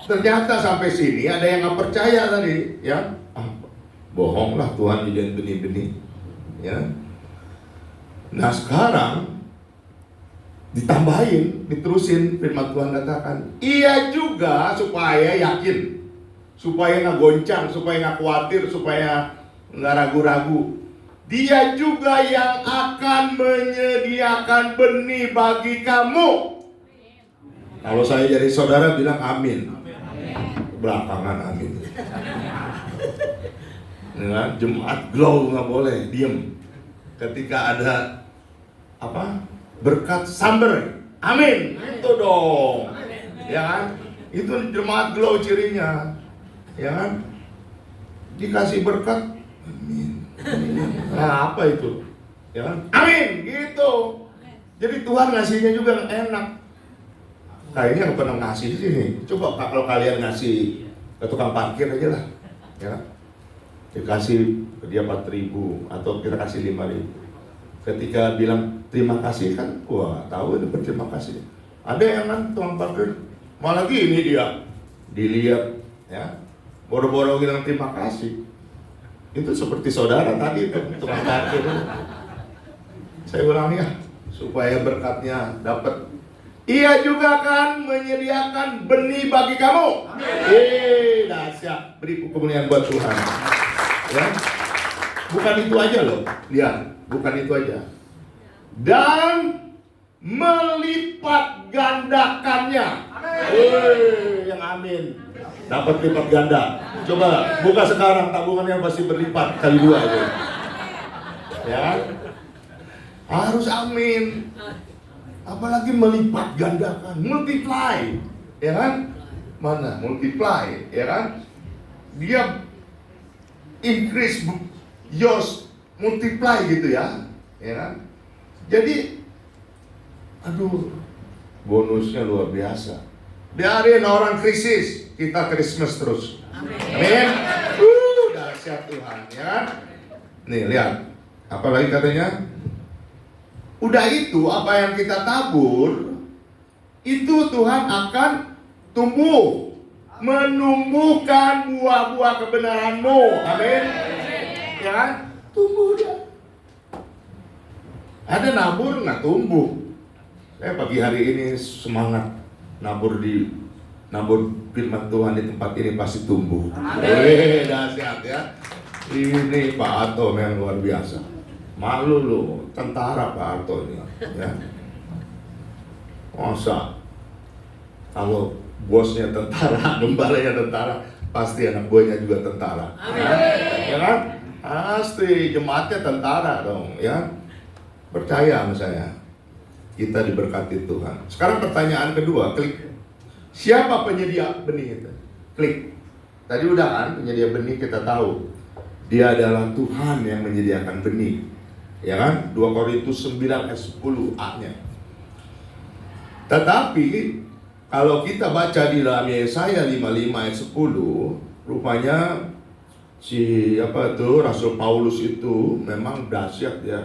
Ternyata sampai sini ada yang nggak percaya tadi, ya, bohong lah Tuhan nyediain benih-benih, ya. Nah sekarang ditambahin, diterusin firman Tuhan katakan, Ia juga supaya yakin, supaya nggak goncang, supaya nggak khawatir, supaya nggak ragu-ragu. Dia juga yang akan menyediakan benih bagi kamu. Kalau saya jadi saudara bilang amin. Belakangan amin. Nah, jemaat glow nggak boleh diem. Ketika ada berkat samber, amin. Itu dong, ya kan? Itu jemaat glow cirinya, ya kan? Dikasih berkat, amin. Nah, apa itu? Ya kan? Amin, gitu. Jadi Tuhan ngasihnya juga enak. Kayaknya nggak pernah ngasih di sini. Coba kalau kalian ngasih ke tukang parkir aja lah, ya kan? Dikasih ke dia 4.000 atau kita kasih 5.000. Ketika bilang terima kasih kan, wah tahu itu berterima kasih. Ada yang kan tukang parkir malah gini dia dilihat, ya, boro-boro bilang terima kasih. Itu seperti saudara tadi itu tukang parkir. Saya ulang ya, supaya berkatnya dapat. Ia juga akan menyediakan benih bagi kamu. Dahsyat, beri kemuliaan buat Tuhan. Ya, bukan itu aja loh, lihat, bukan itu aja. Dan melipat gandakannya. Yang amin. Dapat lipat ganda. Coba buka sekarang, tabungannya pasti berlipat kali 2 itu. Ya, harus amin. Apalagi melipat gandakan, multiply. ya kan? Mana? Multiply, ya kan? Dia increase, yours, multiply gitu ya, ya kan? Jadi, aduh, bonusnya luar biasa. Biarin orang krisis, kita Christmas terus. Amin. Dahsyat Tuhan, ya kan? Nih lihat, apalagi katanya, udah itu apa yang kita tabur, itu Tuhan akan tumbuh, menumbuhkan buah-buah kebenaranmu. Amin. Ya kan? Tumbuh dia. Ada nabur nggak tumbuh. Saya pagi hari ini semangat nabur firman Tuhan di tempat ini pasti tumbuh. Dahsyat ya. Ini Pak Ato yang luar biasa. Malu lu, tentara Pak Ato ini ya. Masa kalau bosnya tentara, gembalanya tentara, pasti anak buahnya juga tentara. Ya kan? Pasti jemaatnya tentara dong, ya. Percaya sama saya. Kita diberkati Tuhan. Sekarang pertanyaan kedua, klik. Siapa penyedia benih itu? Klik. Tadi udah kan, penyedia benih kita tahu. Dia adalah Tuhan yang menyediakan benih. Ya kan? 2 Korintus 9 ayat 10 A-nya. Tetapi kalau kita baca di dalam Yesaya 55 ayat 10, rupanya Rasul Paulus itu memang dahsyat ya.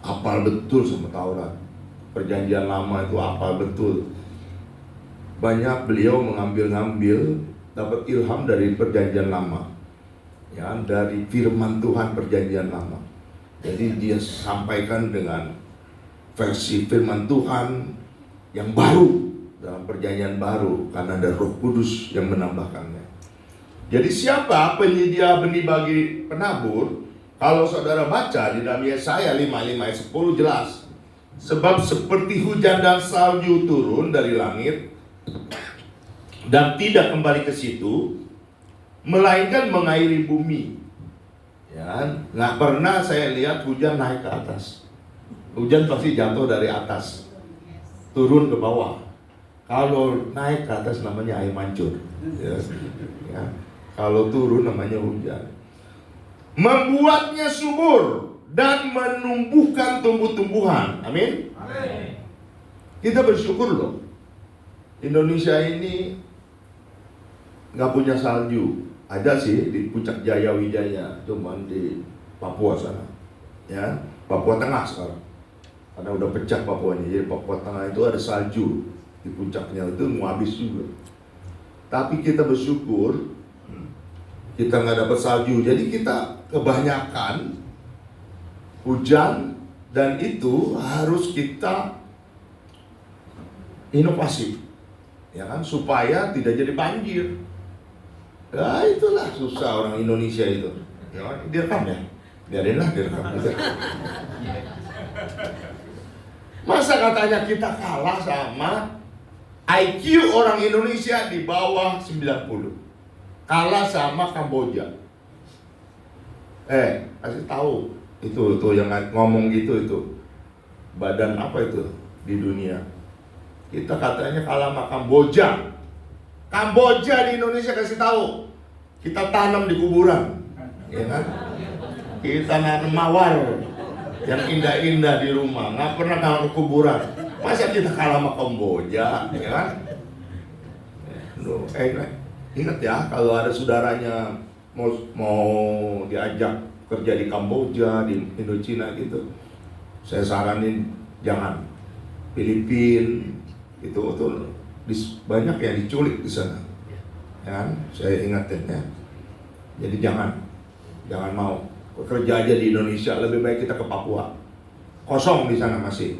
Hafal betul sama Taurat. Perjanjian lama itu hafal betul. Banyak beliau mengambil dapat ilham dari perjanjian lama. Ya, dari firman Tuhan perjanjian lama. Jadi dia sampaikan dengan versi firman Tuhan yang baru dalam perjanjian baru karena ada Roh Kudus yang menambahkannya. Jadi siapa penyedia benih bagi penabur? Kalau saudara baca di dalam Yesaya 55 ayat 10 jelas. Sebab seperti hujan dan salju turun dari langit dan tidak kembali ke situ, melainkan mengairi bumi. Ya, nggak pernah saya lihat hujan naik ke atas. Hujan pasti jatuh dari atas, turun ke bawah. Kalau naik ke atas namanya air mancur. Ya. Ya. Kalau turun namanya hujan. Membuatnya subur dan menumbuhkan tumbuh-tumbuhan. Amin. Amin. Kita bersyukur loh. Indonesia ini nggak punya salju. Ada sih di Puncak Jaya Wijaya, cuman di Papua sana. Ya, Papua Tengah sekarang. Karena udah pecah Papuanya, jadi Papua Tengah itu ada salju di puncaknya, itu mau habis juga. Tapi kita bersyukur kita nggak dapat salju, jadi kita kebanyakan hujan dan itu harus kita inovasi, ya kan, supaya tidak jadi banjir. Ya itulah susah orang Indonesia itu. Ya, direkam ya, biarinlah direkam. Masa katanya kita kalah sama IQ orang Indonesia di bawah 90, kalah sama Kamboja. Kasih tahu itu yang ngomong gitu itu badan apa itu di dunia. Kita katanya kalah sama Kamboja. Kamboja di Indonesia kasih tahu. Kita tanam di kuburan, ya kan? Kita nanam mawar yang indah-indah di rumah, nggak pernah tanam ke kuburan. Masa kita kalah sama Kamboja, ya kan? Ingat ya, kalau ada saudaranya mau diajak kerja di Kamboja, di Indochina gitu, saya saranin jangan. Filipina itu banyak yang diculik di sana, ya kan? Saya ingatin ya. Jadi jangan mau kerja aja di Indonesia, lebih baik kita ke Papua. Kosong di sana masih,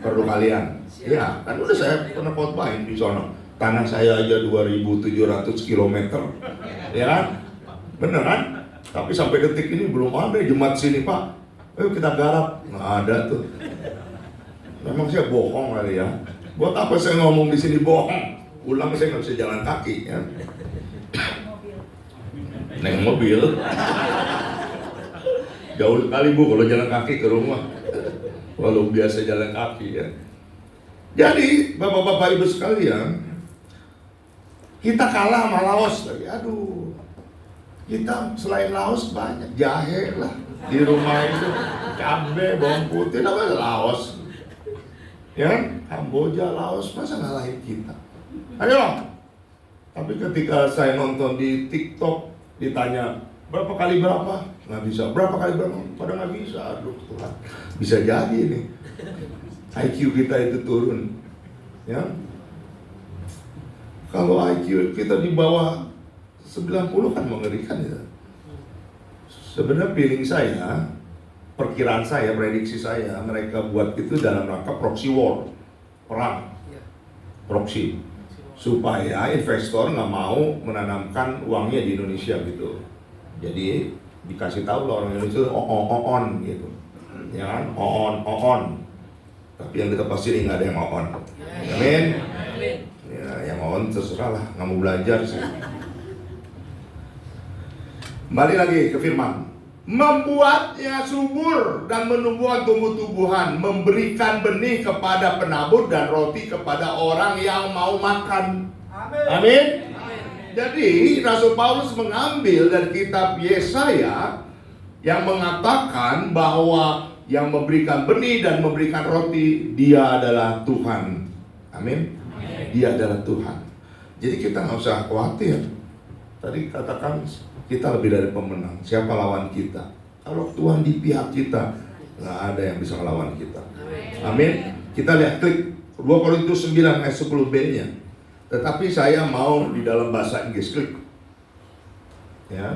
perlu kalian. Ya, kan udah saya pernah khotbahin di sana. Tanah saya aja 2.700 km, ya kan? Bener kan? Tapi sampai detik ini belum ada jemaat sini Pak. Ayo kita garap, nggak ada tuh. Memang saya bohong kali ya. Buat apa saya ngomong di sini bohong? Ulang saya nggak bisa jalan kaki ya. Naik mobil. Jauh sekali Bu kalau jalan kaki ke rumah. Walau biasa jalan kaki ya. Jadi Bapak-bapak Ibu sekalian, Kita kalah sama Laos lagi. Aduh. Kita selain Laos banyak jahe lah di rumah itu, cabai, bawang putih, namanya Laos. Ya, Kamboja, Laos, masa ngalahin kita? Ayo. Tapi ketika saya nonton di TikTok, ditanya berapa kali berapa, nggak bisa. Berapa kali berapa, pada nggak bisa. Aduh Tuhan, bisa jadi nih IQ kita itu turun. Ya, kalau IQ kita di bawah 90 kan mengerikan ya. Sebenarnya feeling saya, perkiraan saya, prediksi saya, mereka buat itu dalam rangka proxy war, perang, proxy, supaya investor nggak mau menanamkan uangnya di Indonesia gitu. Jadi dikasih tahu lah orang Indonesia on gitu, ya kan, on. Tapi yang dekat pasti nggak ada yang on. Amin. Ya, yang on terserah lah, nggak mau belajar sih. Kembali lagi ke firman. Membuatnya subur dan menumbuhkan tumbuh-tumbuhan, memberikan benih kepada penabur dan roti kepada orang yang mau makan. Amin. Jadi Rasul Paulus mengambil dari kitab Yesaya yang mengatakan bahwa yang memberikan benih dan memberikan roti, dia adalah Tuhan. Amin. Dia adalah Tuhan. Jadi kita nggak usah khawatir. Tadi katakan kita lebih dari pemenang. Siapa lawan kita? Kalau Tuhan di pihak kita, nggak ada yang bisa melawan kita. Amin. Kita lihat, klik 2 Korintus 9 ayat 10b-nya. Tetapi saya mau di dalam bahasa Inggris, klik. Ya.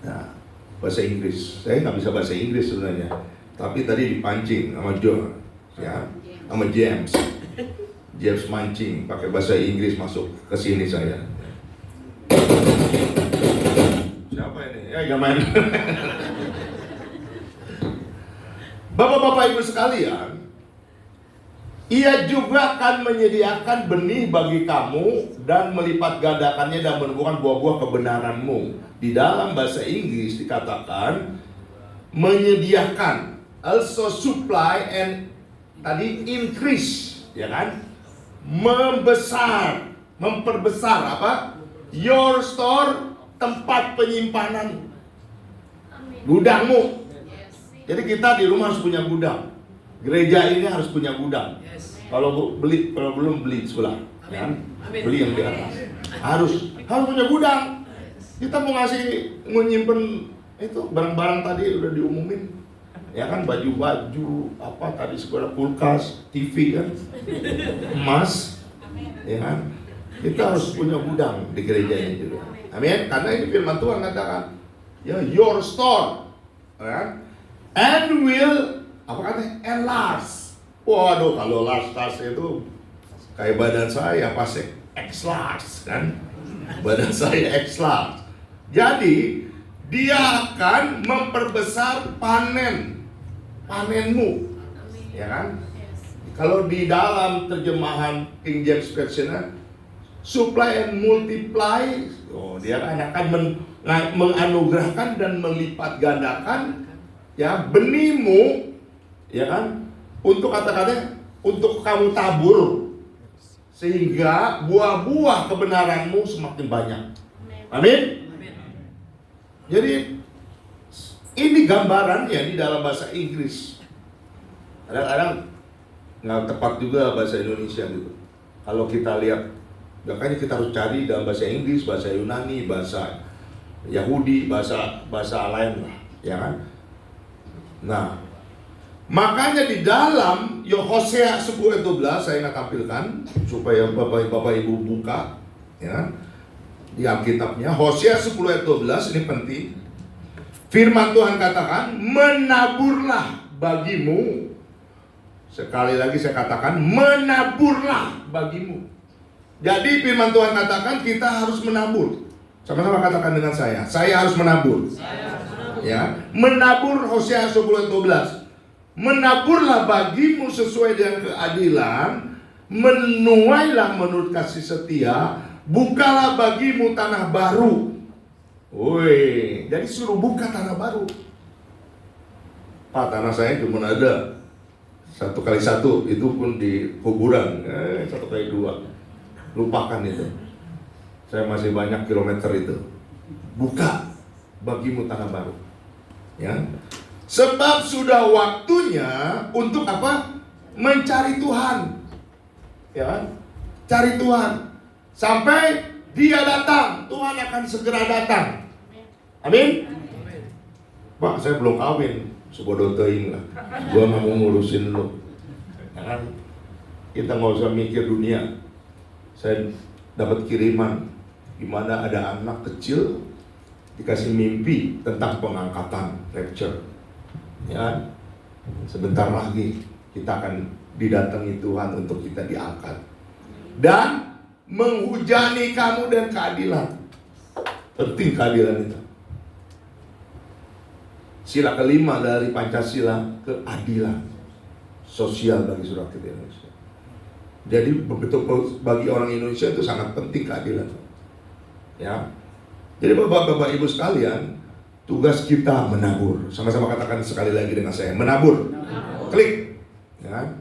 Nah, bahasa Inggris. Saya nggak bisa bahasa Inggris sebenarnya. Tapi tadi dipancing sama John, ya, sama James. James mancing pakai bahasa Inggris masuk ke sini saya. Siapa ini? Ya, jangan main. Bapak-bapak ibu sekalian, ia juga akan menyediakan benih bagi kamu dan melipat gandakannya dan menumbuhkan buah-buah kebenaranmu. Di dalam bahasa Inggris dikatakan menyediakan, also supply and tadi increase, ya kan? Membesar, memperbesar apa? Your store, tempat penyimpanan, gudangmu. Jadi kita di rumah harus punya gudang. Gereja ini harus punya gudang. Kalau belum beli sebelah, kan? Beli yang di atas. Harus punya gudang. Kita mau nyimpen itu barang-barang tadi udah diumumin, ya kan, baju-baju apa tadi sekolah, kulkas, TV kan, emas, ya kan. Kita harus punya gudang di gereja ini juga. Amin. Karena ini firman Tuhan katakan, ya, your store, ya, and will apa katanya, enlarge. Waduh, kalau large itu kayak badan saya pasti X large kan, badan saya X large. Jadi dia akan memperbesar panenmu, ya kan? Kalau di dalam terjemahan King James Version, supply and multiply, dia akan menganugerahkan dan melipat gandakan, ya, benihmu, ya kan, untuk kata-katanya untuk kamu tabur sehingga buah-buah kebenaranmu semakin banyak. Amin. Jadi ini gambarannya di dalam bahasa Inggris. Kadang-kadang nggak tepat juga bahasa Indonesia gitu. Kalau kita lihat, makanya kita harus cari dalam bahasa Inggris, bahasa Yunani, bahasa Yahudi, bahasa lain lah, ya kan? Nah, makanya di dalam Hosea 10:12 saya nggak tampilkan supaya bapak ibu buka, ya kan? Di Alkitabnya Hosea 10:12 ini penting. Firman Tuhan katakan, menaburlah bagimu. Sekali lagi saya katakan, menaburlah bagimu. Jadi firman Tuhan katakan kita harus menabur. Sama-sama katakan dengan saya harus menabur. Ya, menabur. Hosea 10:12. Menaburlah bagimu sesuai dengan keadilan, menuailah menurut kasih setia, bukalah bagimu tanah baru. Woi, jadi suruh buka tanah baru. Pak, tanah saya cuma ada 1x1, itu pun di kuburan, 1x2. Lupakan itu. Saya masih banyak kilometer itu. Buka bagimu tanah baru. Ya. Sebab sudah waktunya untuk apa? Mencari Tuhan. Ya kan? Cari Tuhan. Sampai Dia datang, Tuhan akan segera datang. Amin. Pak, saya belum kawin, sebodoh teing lah. Gua nggak mau ngurusin lo. Ya kan? Kita nggak usah mikir dunia. Saya dapat kiriman, gimana ada anak kecil dikasih mimpi tentang pengangkatan lecture. Ya kan? Sebentar lagi kita akan didatangi Tuhan untuk kita diangkat. Dan menghujani kamu dan keadilan. Penting keadilan itu. Sila kelima dari Pancasila, keadilan sosial bagi saudara kita Indonesia. Jadi betul bagi orang Indonesia itu sangat penting keadilan. Ya. Jadi Bapak-bapak Ibu sekalian, tugas kita menabur. Sama-sama katakan sekali lagi dengan saya, menabur. Klik. Ya.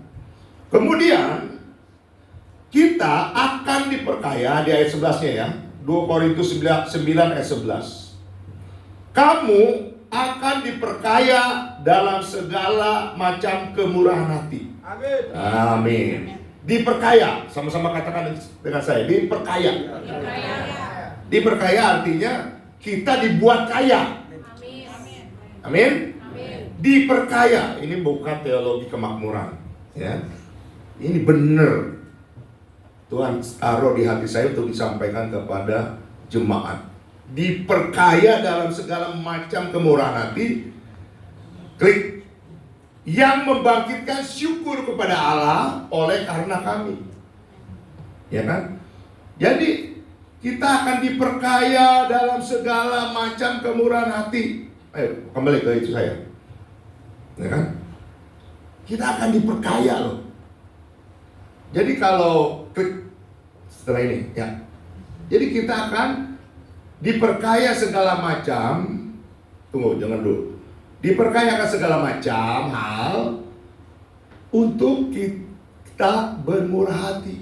Kemudian kita akan diperkaya di ayat 11-nya ya. 2 Korintus 9 ayat 11. Kamu akan diperkaya dalam segala macam kemurahan hati. Amin. Amin. Diperkaya, sama-sama katakan dengan saya, diperkaya. Diperkaya artinya kita dibuat kaya. Amin. Diperkaya, ini bukan teologi kemakmuran, ya. Ini benar. Tuhan taruh di hati saya untuk disampaikan kepada jemaat. Diperkaya dalam segala macam kemurahan hati. Klik. Yang membangkitkan syukur kepada Allah oleh karena kami. Ya kan? Jadi kita akan diperkaya dalam segala macam kemurahan hati. Ayo kembali ke itu saya. Ya kan? Kita akan diperkaya loh. Jadi kalau klik setelah ini ya. Jadi kita akan diperkaya segala macam. Tunggu, jangan dulu. Diperkayakan segala macam hal untuk kita bermurah hati.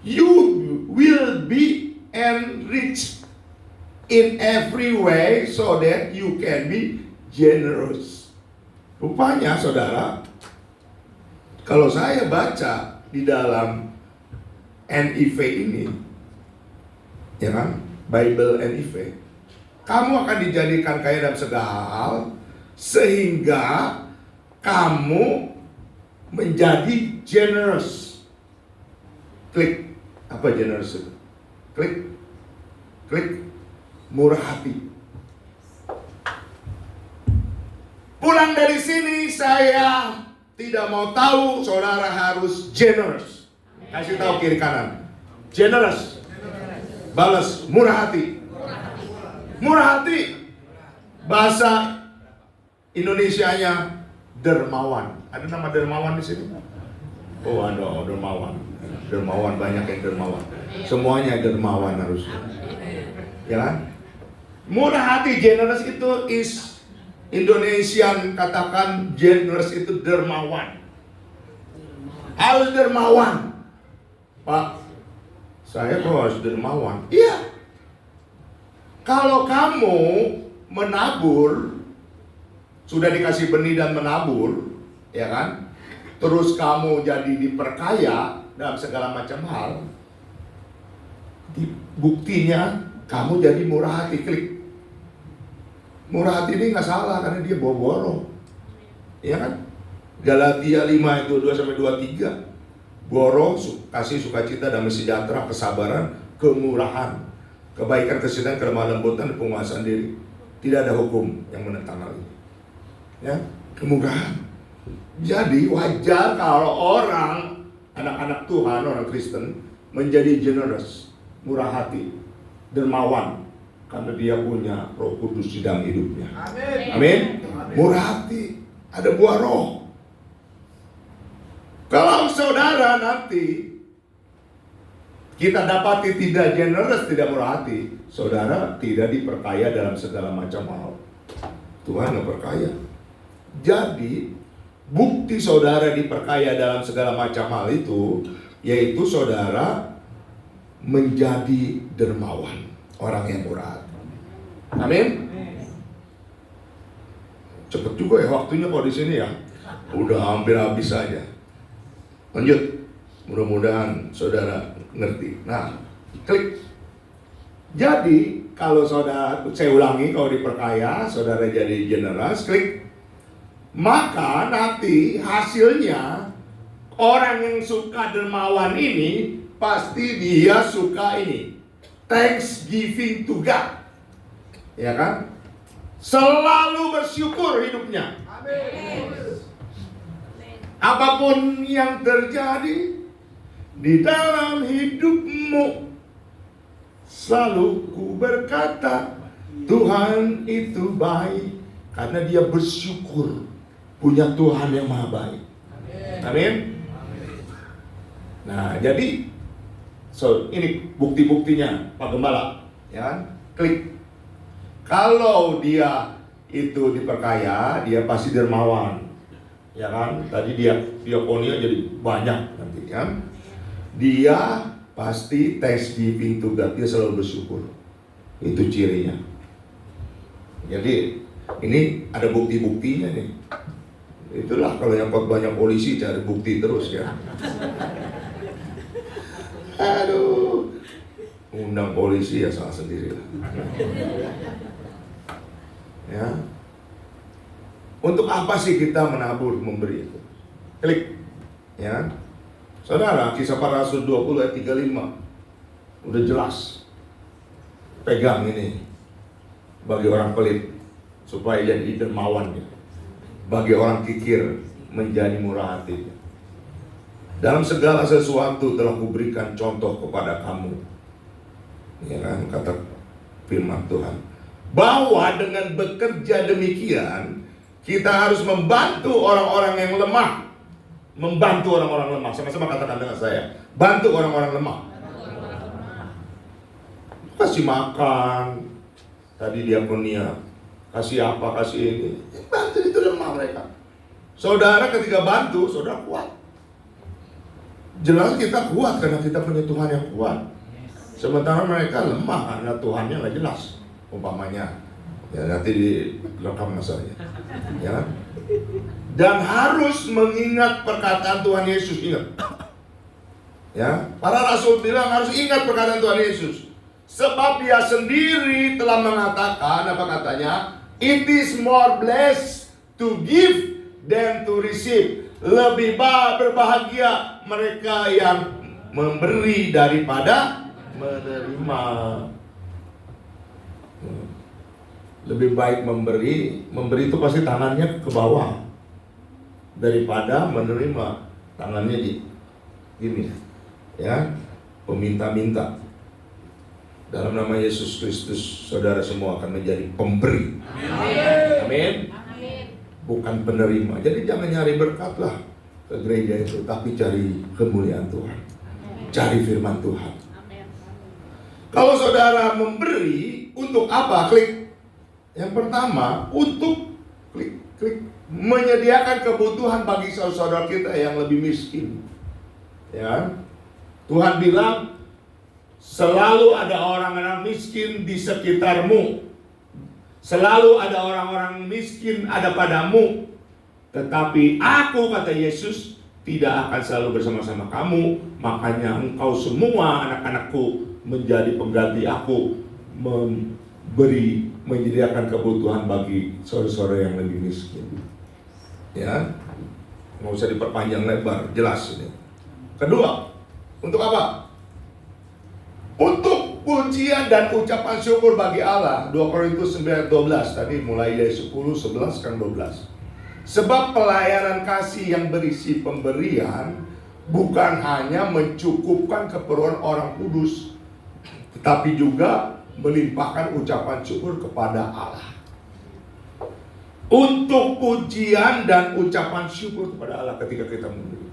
You will be enriched in every way so that you can be generous. Rupanya saudara, kalau saya baca di dalam NIV ini, ya kan, Bible NIV, kamu akan dijadikan kaya dalam segala hal sehingga kamu menjadi generous. Klik, apa generous itu? Klik, murah hati. Pulang dari sini saya tidak mau tahu saudara harus generous. Kasih tahu kiri kanan. Generous. Balas murah hati. Murah hati. Bahasa Indonesianya dermawan. Ada nama dermawan di sini? Oh, ada dermawan. Dermawan, banyak yang dermawan. Semuanya dermawan harusnya. Ya kan? Murah hati, generous itu is Indonesian, katakan generous itu dermawan. Harus dermawan. Pak, saya kok harus dermawan? Iya. Kalau kamu menabur, sudah dikasih benih dan menabur, ya kan? Terus kamu jadi diperkaya dalam segala macam hal. Buktinya kamu jadi murah hati. Klik. Murah hati ini nggak salah karena dia boro-boro, ya kan? Galatia 5 itu 2-23. Boro, kasih, sukacita, damai sejahtera, kesabaran, kemurahan, kebaikan, kesedihan, kelemah lembutan, dan penguasaan diri. Tidak ada hukum yang menentang hal ini. Ya, kemurahan. Jadi wajar kalau orang, anak-anak Tuhan, orang Kristen menjadi generous, murah hati, dermawan, karena dia punya Roh Kudus di dalam hidupnya. Amin. Murah hati, ada buah roh. Kalau saudara nanti kita dapati tidak generous, tidak murah hati, saudara tidak diperkaya dalam segala macam hal. Tuhan nggak perkaya. Jadi bukti saudara diperkaya dalam segala macam hal itu, yaitu saudara menjadi dermawan, orang yang murah hati. Amin. Cepet juga ya waktunya kalau di sini ya. Udah hampir habis saja. Lanjut. Mudah-mudahan saudara ngerti. Nah, klik. Jadi kalau saudara, saya ulangi, kalau diperkaya, saudara jadi generas, klik. Maka nanti hasilnya orang yang suka dermawan ini pasti dia suka ini, thanksgiving to God, ya kan? Selalu bersyukur hidupnya. Apapun yang terjadi di dalam hidupmu, selalu ku berkata Tuhan itu baik, karena dia bersyukur punya Tuhan yang maha baik. Amin. Nah, jadi ini bukti-buktinya Pak Gembala, ya kan? Klik. Kalau dia itu diperkaya, dia pasti dermawan, ya kan? Tadi dia diakonia jadi banyak nanti kan? Dia pasti thanksgiving to God, dia selalu bersyukur. Itu cirinya. Jadi ini ada bukti-buktinya nih. Itulah kalau yang banyak polisi cari bukti terus ya. Aduh, undang polisi ya salah sendiri lah. Ya. Untuk apa sih kita menabur, memberi itu? Klik, ya. Saudara, Kisah Para Rasul 20 ayat 35 udah jelas. Pegang ini bagi orang pelit supaya jadi dermawan ya. Bagi orang kikir menjadi murah hati. Dalam segala sesuatu telah kuberikan contoh kepada kamu, ya kan, kata firman Tuhan, bahwa dengan bekerja demikian kita harus membantu orang-orang yang lemah. Membantu orang-orang lemah. Sama-sama katakan dengan saya, bantu orang-orang lemah. Kasih makan, tadi diakonia, kasih apa, kasih ini, bantu itu lemah mereka. Saudara ketika bantu, saudara kuat. Jelas kita kuat karena kita punya Tuhan yang kuat. Sementara mereka lemah karena Tuhannya nggak jelas. Umpamanya, ya nanti direkam masalahnya, ya. Dan harus mengingat perkataan Tuhan Yesus, ingat. Ya, para rasul bilang harus ingat perkataan Tuhan Yesus. Sebab dia sendiri telah mengatakan, apa katanya? It is more blessed to give than to receive. Lebih berbahagia mereka yang memberi daripada menerima. Lebih baik memberi itu pasti tangannya ke bawah daripada menerima tangannya di gini, ya, peminta-minta. Dalam nama Yesus Kristus, saudara semua akan menjadi pemberi. Amin. Bukan penerima. Jadi jangan nyari berkat lah ke gereja itu, tapi cari kemuliaan Tuhan, cari firman Tuhan. Kalau saudara memberi, untuk apa? Klik. Yang pertama, untuk klik menyediakan kebutuhan bagi saudara kita yang lebih miskin. Ya, Tuhan bilang selalu ada orang-orang miskin di sekitarmu. Selalu ada orang-orang miskin ada padamu. Tetapi aku, kata Yesus, tidak akan selalu bersama-sama kamu. Makanya engkau semua anak-anakku menjadi pengganti aku, memberi, menyediakan kebutuhan bagi saudara-saudara yang lebih miskin. Ya, nggak usah diperpanjang lebar, jelas ini. Kedua, untuk apa? Untuk pujian dan ucapan syukur bagi Allah. 2 Korintus 9:12 tadi mulai dari 10, 11, sekarang 12. Sebab pelayanan kasih yang berisi pemberian bukan hanya mencukupkan keperluan orang kudus, tetapi juga melimpahkan ucapan syukur kepada Allah. Untuk pujian dan ucapan syukur kepada Allah ketika kita memberi.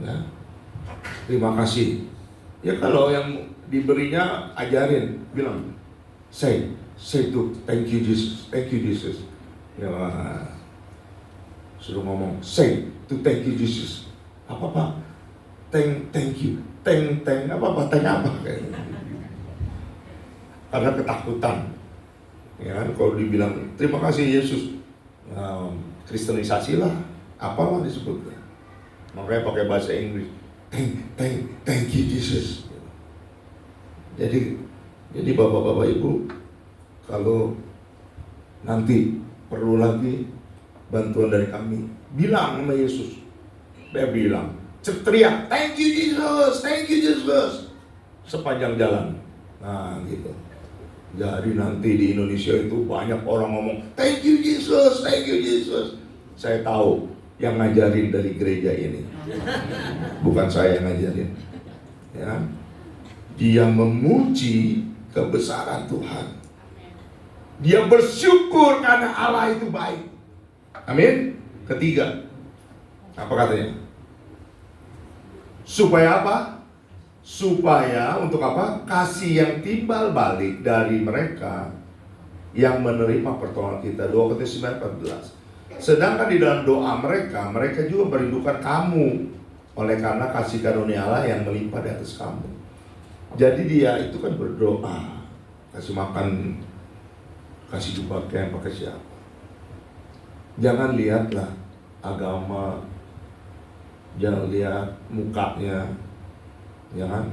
Nah, terima kasih. Ya kalau yang diberinya ajarin, bilang, say to thank you Jesus, thank you Jesus. Ya, suruh ngomong, say to thank you Jesus. Apa? Thank you. Teng apa kayaknya. Karena ketakutan. Ya kan, kalau dibilang terima kasih Yesus, kristenisasi lah, apalah disebutnya. Makanya pakai bahasa Inggris, thank you Jesus. Jadi bapak-bapak ibu, kalau nanti perlu lagi bantuan dari kami, bilang sama Yesus. Dia bilang, teriak, thank you Jesus, sepanjang jalan. Nah gitu. Jadi nanti di Indonesia itu banyak orang ngomong, thank you Jesus. Saya tahu yang ngajarin dari gereja ini, bukan saya yang ngajarin. Ya, dia memuji kebesaran Tuhan. Dia bersyukur karena Allah itu baik. Amin. Ketiga, apa katanya? Supaya apa? Supaya untuk apa? Kasih yang timbal balik dari mereka yang menerima pertolongan kita. 2 Korintus 9:14. Sedangkan di dalam doa mereka juga merindukan kamu oleh karena kasih karunia Allah yang melimpah di atas kamu. Jadi dia itu kan berdoa, kasih makan, kasih pakaian, pakai siapa. Jangan lihatlah agama, jangan lihat mukanya, ya kan?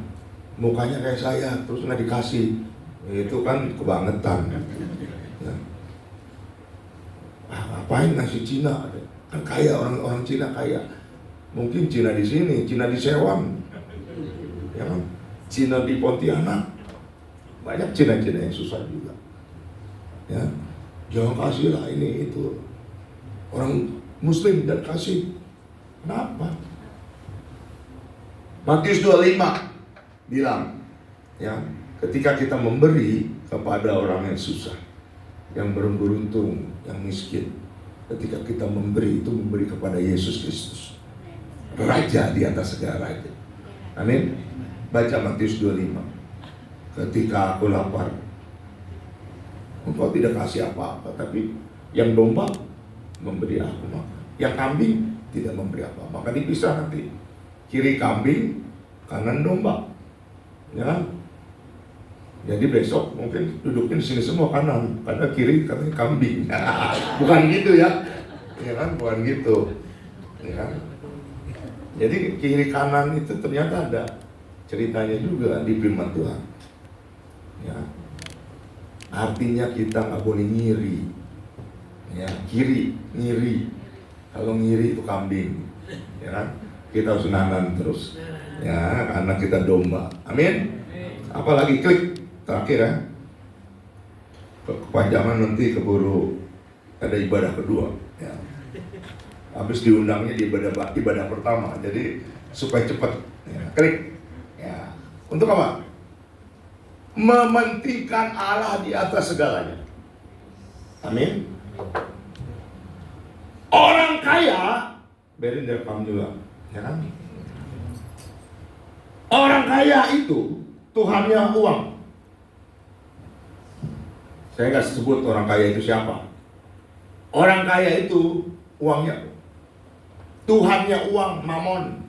Mukanya kayak saya, terus nggak dikasih, itu kan kebangetan. Ya. Ngapain ngasih Cina? Kan kaya, orang Cina kaya. Mungkin Cina di sini, Cina di Sewang, ya kan? Cina di Pontianak, banyak Cina-Cina yang susah juga. Ya, jangan kasih lah ini itu. Orang Muslim dan kasih, kenapa? Matius 25 bilang, ya, ketika kita memberi kepada orang yang susah, yang belum beruntung, yang miskin, ketika kita memberi itu memberi kepada Yesus Kristus, Raja di atas segala raja. Amin. Baca Matius 25. Ketika aku lapar, engkau tidak kasih apa-apa, tapi yang domba memberi aku makan, yang kambing tidak memberi apa, maka dipisah nanti. Kiri kambing, kanan domba, ya kan? Jadi besok mungkin dudukin sini semua kanan, karena kiri katanya kambing. Bukan gitu ya, ya kan? Bukan gitu, ya kan? Jadi kiri kanan itu ternyata ada ceritanya juga di firman Tuhan. Ya, artinya kita nggak boleh ngiri. Ya, ngiri. Kalau ngiri itu kambing, ya kan? Kita harus nanan terus, ya, karena kita domba. Amin. Apalagi klik terakhir ya. Kepanjangan nanti keburu ada ibadah kedua. Ya. Habis diundangnya di ibadah pertama, jadi supaya cepat. Ya, klik. Ya. Untuk apa? Mementingkan Allah di atas segalanya. Amin. Orang kaya, berin direkam juga. Ya kan? Orang kaya itu Tuhannya uang. Saya nggak sebut orang kaya itu siapa. Orang kaya itu uangnya, Tuhannya uang, mamon.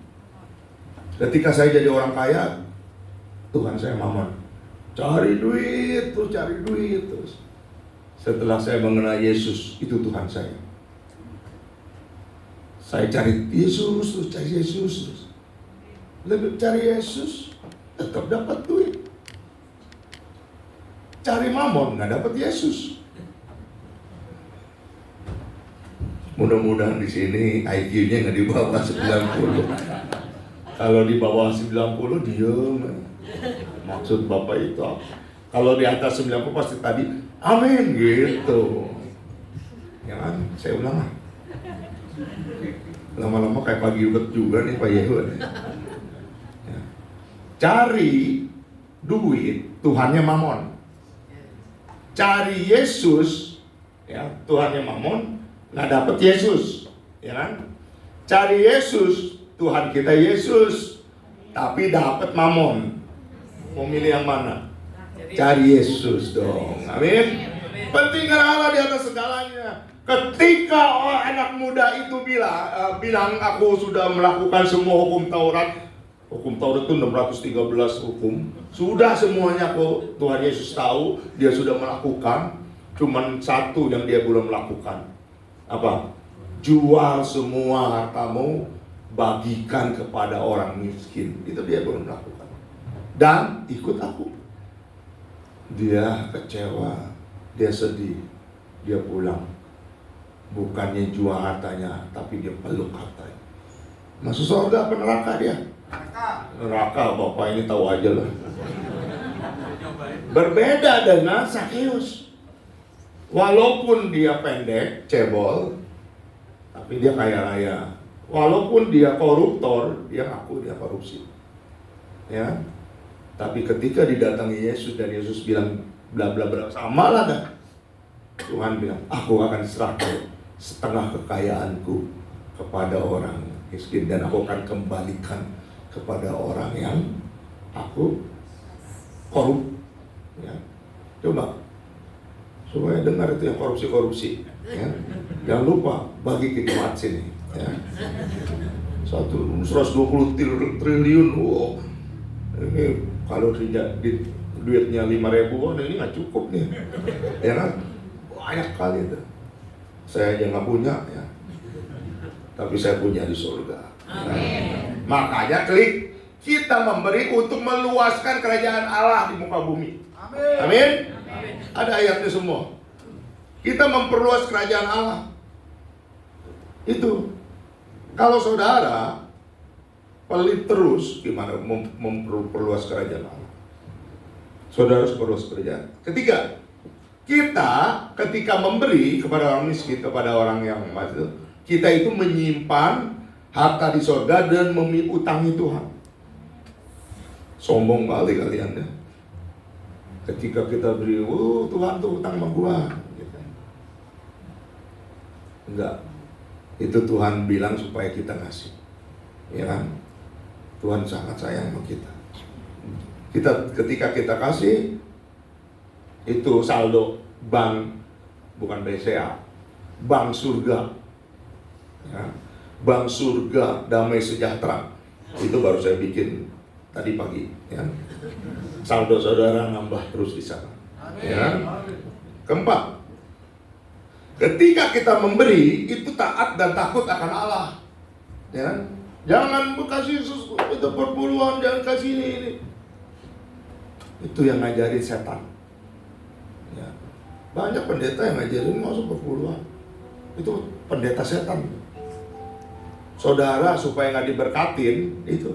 Ketika saya jadi orang kaya, Tuhan saya mamon. Cari duit terus. Setelah saya mengenal Yesus, itu Tuhan saya. Saya cari Yesus terus. Lebih cari Yesus, tetap dapat duit. Cari mamon, nggak dapat Yesus. Mudah-mudahan di sini IQ-nya nggak di bawah 90. Kalau di bawah 90 diem. Maksud Bapak itu apa? Kalau di atas 90 pasti tadi amin gitu. Ya kan? Saya ulang lah. Lama-lama kayak pagi ubet juga nih Pak Yehu. Ya. Cari duit, Tuhannya mamon. Cari Yesus, ya, Tuhannya mamon, nggak dapet Yesus, ya kan? Cari Yesus, Tuhan kita Yesus, tapi dapat mamon. Mau milih yang mana? Cari Yesus dong, amin. Pentingkan Allah di atas segalanya. Ketika anak muda itu bilang aku sudah melakukan semua hukum Taurat, Hukum Taurat itu 613 hukum. Sudah semuanya kok Tuhan Yesus tahu, dia sudah melakukan. Cuman satu yang dia belum lakukan. Apa? Jual semua hartamu, bagikan kepada orang miskin. Itu dia belum lakukan. Dan ikut aku. Dia kecewa, dia sedih, dia pulang. Bukannya jual hartanya, tapi dia peluk hartanya. Masuk surga apa neraka dia? Neraka, Bapak ini tahu aja lah. Berbeda dengan Zakheus. Walaupun dia pendek, cebol, tapi dia kaya raya. Walaupun dia koruptor, dia ngaku dia korupsi. Ya. Tapi ketika didatangi Yesus dan Yesus bilang bla bla bla, sama lah dah. Tuhan bilang, aku akan serahkan setengah kekayaanku kepada orang miskin dan aku akan kembalikan kepada orang yang aku korup. Ya. Coba supaya dengar itu yang korupsi-korupsi. Ya. Jangan lupa bagi ke jemaat sini. Ya. 120 triliun. Wow. Ini kalau duitnya 5.000, ini nggak cukup nih. Ya kan? Banyak kali itu. Saya aja nggak punya ya. Tapi saya punya di surga. Amin. Makanya klik, kita memberi untuk meluaskan kerajaan Allah di muka bumi. Amin. Amin. Amin. Ada ayatnya semua. Kita memperluas kerajaan Allah. Itu. Kalau saudara pelit terus, gimana memperluas kerajaan Allah? Saudara harus perluas kerajaan. Ketiga, kita ketika memberi kepada orang miskin, kepada orang yang masuk, kita itu menyimpan harta di surga dan utangi Tuhan. Sombong kali kalian ya. Ketika kita beri, Tuhan tuh utang sama gua. Gitu. Enggak. Itu Tuhan bilang supaya kita ngasih. Ya kan? Tuhan sangat sayang sama kita. Ketika kita kasih, itu saldo bank, bukan BCA, bank surga. Ya, bank surga damai sejahtera. Itu baru saya bikin tadi pagi. Ya. Saldo saudara nambah terus di sana. Ya. Keempat, ketika kita memberi itu taat dan takut akan Allah. Ya. Jangan kasih itu perpuluhan, jangan kasih ini. Itu yang ngajarin setan. Ya. Banyak pendeta yang ngajarin masuk perpuluhan. Itu pendeta setan. Saudara supaya nggak diberkatin itu,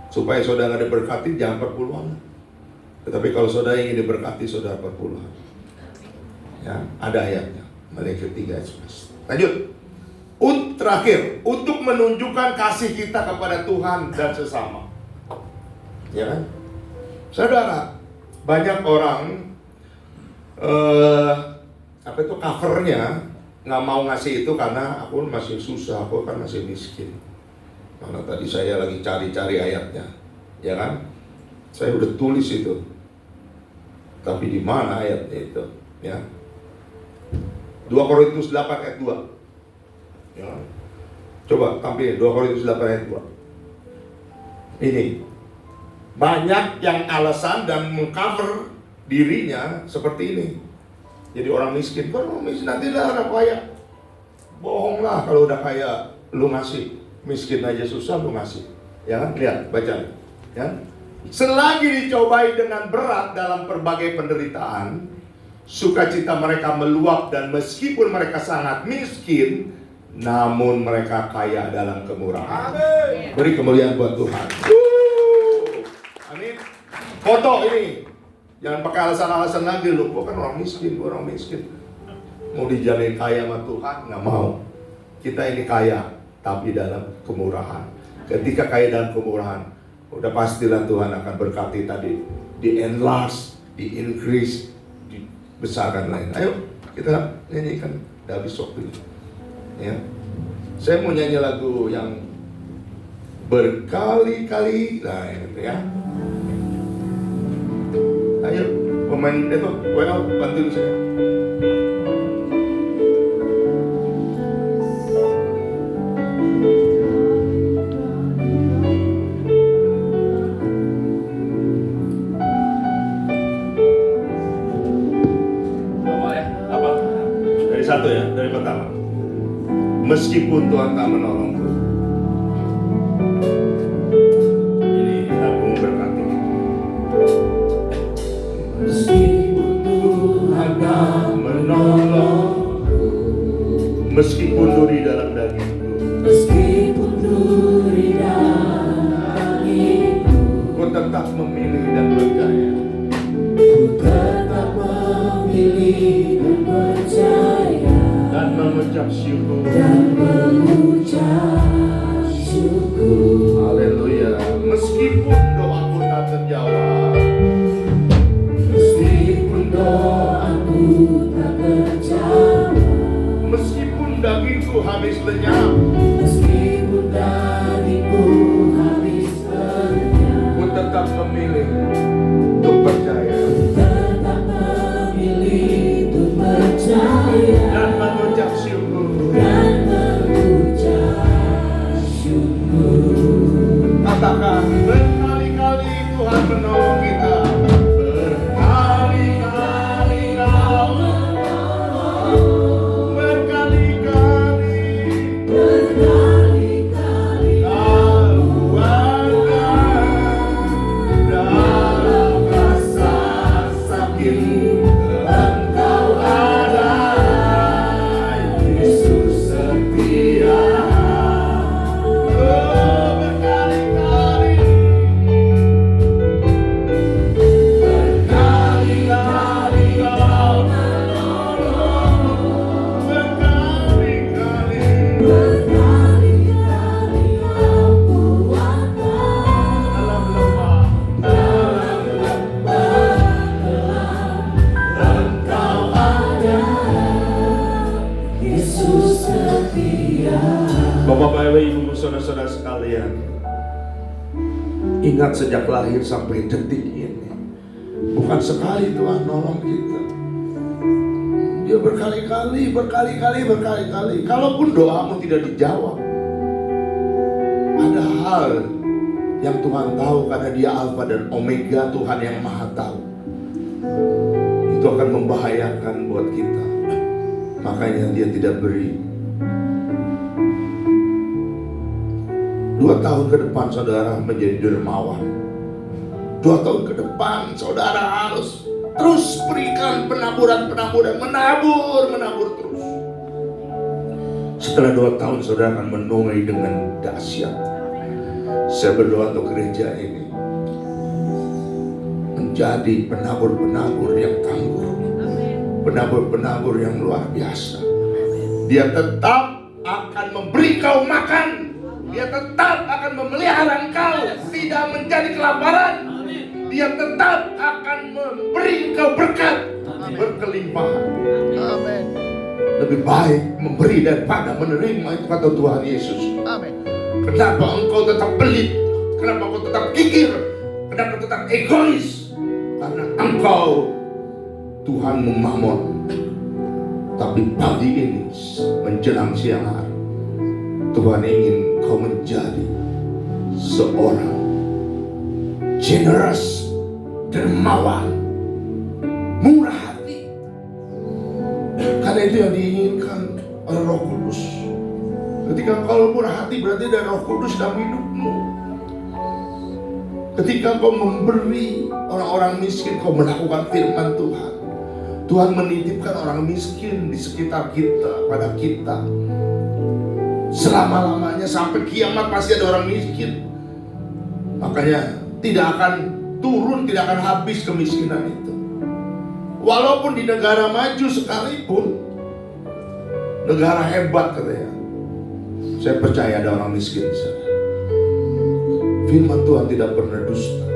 supaya saudara nggak diberkatin jangan perpuluhan. Tetapi kalau saudara ingin diberkati, saudara perpuluhan. Ya, ada ayatnya. Matius 3 ayat 11. Lanjut. Terakhir, untuk menunjukkan kasih kita kepada Tuhan dan sesama. Ya kan? Saudara, banyak orang covernya nggak mau ngasih itu karena aku masih susah, aku kan masih miskin. Karena tadi saya lagi cari-cari ayatnya, ya kan? Saya udah tulis itu. Tapi di mana ayatnya itu? Ya. 2 Korintus 8 ayat 2. Ya. Coba tampil 2 Korintus 8 ayat 2. Ini banyak yang alasan dan mengcover dirinya seperti ini. Jadi orang miskin, kalau miskin nanti lah anak kaya. Bohong lah, kalau udah kaya lu ngasih. Miskin aja susah lu ngasih. Ya kan? Lihat, baca. Ya. Selagi dicobai dengan berat dalam berbagai penderitaan, sukacita mereka meluap dan meskipun mereka sangat miskin, namun mereka kaya dalam kemurahan. Amin. Beri kemuliaan buat Tuhan. Amin. Foto ini. Jangan pakai alasan-alasan lagi, lu gua kan orang miskin, mau dijalin kaya sama Tuhan, nggak mau. Kita ini kaya, tapi dalam kemurahan. Ketika kaya dalam kemurahan, udah pastilah Tuhan akan berkati tadi, di enlarge, di increase, dibesarkan lain. Ayo kita nyanyikan, udah habis waktu ini. Ya, saya mau nyanyi lagu yang berkali-kali, nah itu ya. Ayo, pemain itu, bantuin saya. Satu ya, dari pertama. Meskipun Tuhan tak menolongku. Ini aku berkati. Meskipun Tuhan tak menolongku, meskipun duri dalam dagingku, Meskipun duri dalam dagingku, ku tetap memilih dan percaya. ku tetap memilih dan percaya Dan mengucap syukur. Haleluya. Meskipun doaku tak terjawab, Meskipun doaku tak terjawab, meskipun dagingku habis lenyap, meskipun dagingku habis lenyap, ku tetap memilih untuk percaya tetap memilih untuk percaya dan mengucap syukur. dan mengucap syukur. Katakan, berkali-kali Tuhan menolong kita. Berkali-kali Kau menolong. Berkali-kali Berkali-kali Kau kuatkan dalam rasa sakit. Engkau ada, Yesus setia. Oh, berkali-kali Kau menolong. Berkali-kali Berkali-kali Kau kuatkan dalam lemah, Engkau ada, Yesus setia. Bapak-bapak, ibu, saudara-saudara sekalian, ingat sejak lahir sampai detik ini, bukan sekali Tuhan nolong kita. Dia berkali-kali. Kalaupun doamu tidak dijawab, ada hal yang Tuhan tahu karena Dia Alfa dan Omega, Tuhan yang Maha Tahu. Itu akan membahayakan buat kita. Makanya Dia tidak beri. 2 tahun ke depan saudara menjadi dermawan. 2 tahun ke depan saudara harus terus berikan penaburan, menabur terus. Setelah 2 tahun saudara akan menuai dengan dahsyat. Saya berdoa untuk gereja ini menjadi penabur-penabur yang tangguh, penabur-penabur yang luar biasa. Dia tetap akan memberi kau makan. Dia tetap akan memelihara engkau tidak menjadi kelaparan. Dia tetap akan memberi engkau berkat berkelimpahan. Lebih baik memberi daripada menerima, itu kata Tuhan Yesus. Kenapa engkau tetap pelit? Kenapa engkau tetap kikir? Kenapa tetap egois? Karena engkau Tuhanmu Mamon. Tapi pagi ini menjelang siang hari, Tuhan ingin kau menjadi seorang generous, dermawan, murah hati. Karena itu yang diinginkan oleh Roh Kudus. Ketika kau murah hati, berarti ada Roh Kudus dalam hidupmu. Ketika kau memberi orang-orang miskin, kau melakukan firman Tuhan. Tuhan menitipkan orang miskin di sekitar kita, pada kita. Selama-lamanya sampai kiamat pasti ada orang miskin. Makanya tidak akan turun, tidak akan habis kemiskinan itu. Walaupun di negara maju sekalipun, negara hebat katanya, saya percaya ada orang miskin di sana. Firman Tuhan tidak pernah dusta.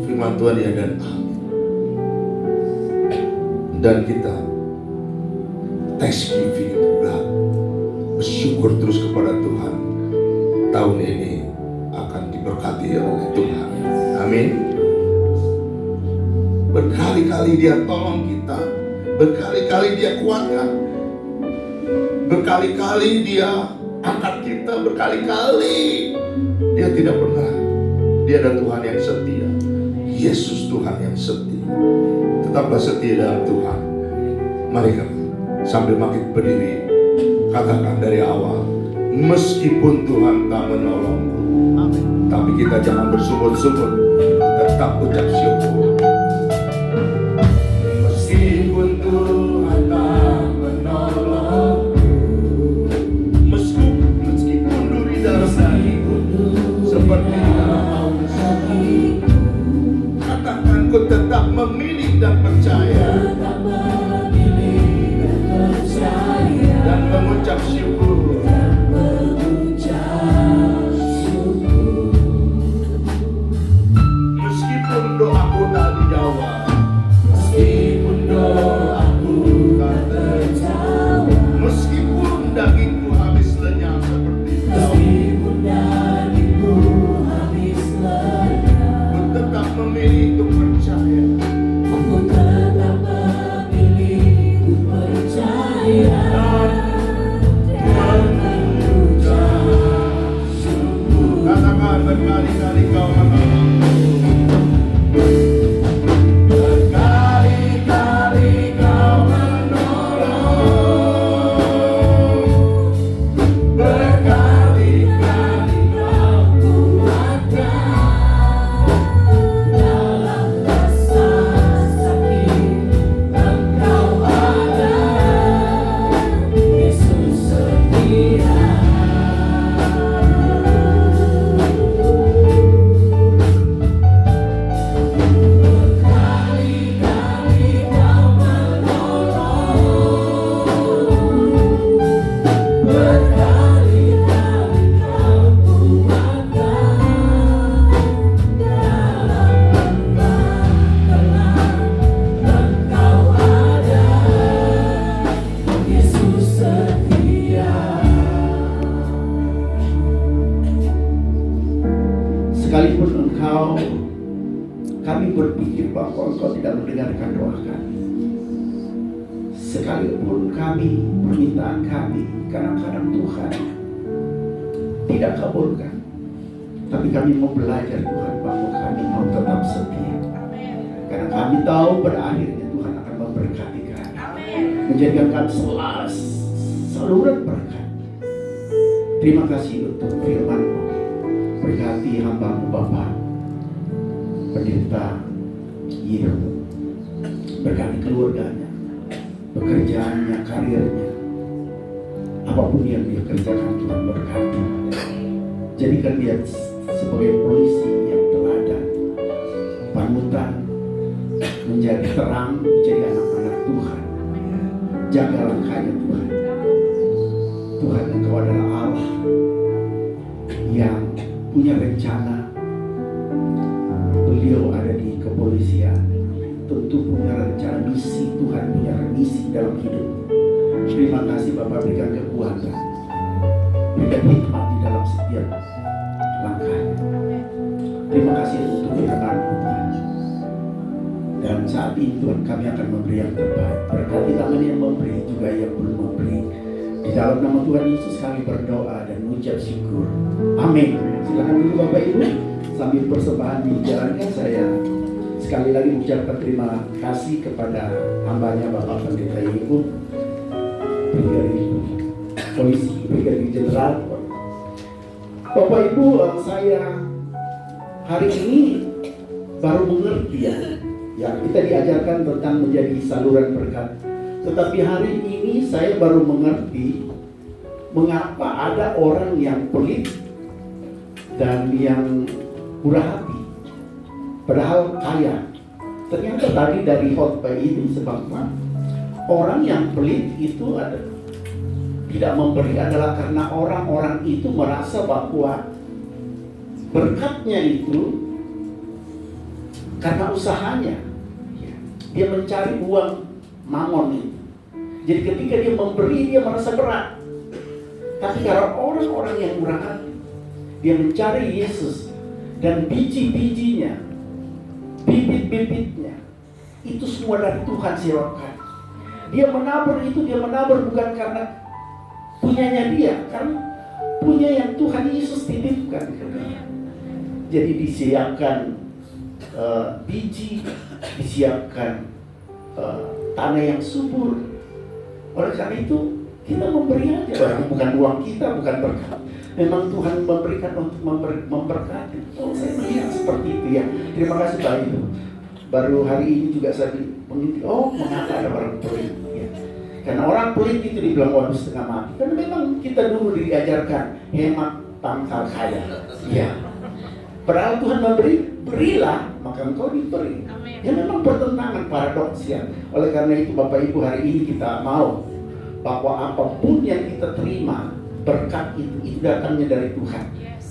Firman Tuhan ya dan amin. Dan kita thanksgiving to God, bersyukur terus kepada Tuhan. Tahun ini akan diberkati oleh Tuhan. Amin. Berkali-kali Dia tolong kita, berkali-kali Dia kuatkan, berkali-kali Dia angkat kita, berkali-kali Dia tidak pernah. Dia adalah Tuhan yang setia. Yesus Tuhan yang setia. Tetaplah setia dalam Tuhan. Mari sambil makin berdiri, katakan dari awal, meskipun Tuhan tak menolongku, tapi kita jangan bersungut-sungut, tetap ucap syukur. Meskipun Tuhan tak menolongku, meskipun duri dalam dariku seperti dalam paus, katakan ku tetap memilih dan percaya, dan mengucap syukur. Meskipun doaku tak dijawab, meskipun doaku tak terjawab, meskipun dagingku habis lenyap seperti meskipun dagingku habis lenyap, ku tetap memilih untuk percaya. Aku tetap memilih untuk percaya. Katakan berkali-kali kau menolongku, berkali-kali kau menolong, berkali-kali kau kuatkan, dalam rasa sakit Engkau ada, Yesus setia. Sekalipun kami berpikir bahwa Engkau tidak mendengarkan doa kami, sekalipun permintaan kami kadang-kadang Tuhan tidak kabulkan, tapi kami mau belajar Tuhan bahwa kami mau tetap setia, karena kami tahu pada akhirnya Tuhan akan memberkati kami, menjadikan kami saluran berkat. Terima kasih untuk firman-Mu. Berkati hamba-Mu Bapa Pendeta Yehu, berkati keluarganya, pekerjaannya, karirnya, apapun yang dia kerjakan Tuhan berkati. Jadikan dia sebagai polisi yang teladan, panutan, menjadi terang, menjadi anak-anak Tuhan. Jaga langkahnya Tuhan. Tuhan, Engkau adalah Allah yang punya rencana. Beliau ada di kepolisian, tentu punya rencana misi. Tuhan punya misi dalam hidup. Terima kasih Bapak, berikan kekuatan, berikan hikmat di dalam setiap langkahnya. Terima kasih untuk firman-Mu Tuhan. Dan saat ini Tuhan, kami akan memberi yang terbaik. Berkati tangan yang memberi, juga yang belum memberi. Di dalam nama Tuhan Yesus kami berdoa dan mengucap syukur. Amin. Silakan dulu Bapak Ibu, sambil persembahan dijalankan, saya sekali lagi mengucapkan terima kasih kepada hambanya Bapak Pendeta Yehu, Brigadir Polisi, Brigadir Jenderal. Bapak Ibu, saya hari ini baru mengerti ya kita diajarkan tentang menjadi saluran berkat. Tetapi hari ini saya baru mengerti mengapa ada orang yang pelit dan yang murah hati, padahal kaya. Ternyata tadi dari khotbah ini sebabnya orang yang pelit itu tidak memberi adalah karena orang-orang itu merasa bahwa berkatnya itu karena usahanya. Dia mencari uang mamon itu. Jadi ketika dia memberi, dia merasa berat. Tapi kalau orang-orang yang murah hati, dia mencari Yesus, dan biji-bijinya, bibit-bibitnya, itu semua dari Tuhan siapkan. Dia menabur itu, dia menabur bukan karena punyanya dia, karena punya yang Tuhan Yesus titipkan ke dia. Jadi disiapkan biji, disiapkan tanah yang subur, Oleh karena itu kita memberi aja, bukan uang kita, bukan berkat. Memang Tuhan memberikan untuk memberkati. Oh, saya melihat seperti itu ya. Terima kasih Pak Ibu. Baru hari ini juga saya mengintip, oh mengapa ada orang pelit ya. Karena orang pelit itu dibilang waduh setengah mati. Karena memang kita dulu diajarkan hemat pangkal kaya. Ya. Padahal Tuhan memberi, berilah maka engkau diberi. Ya memang pertentangan paradoks ya. Oleh karena itu Bapak Ibu hari ini kita mau bahwa apapun yang kita terima berkat itu datangnya dari Tuhan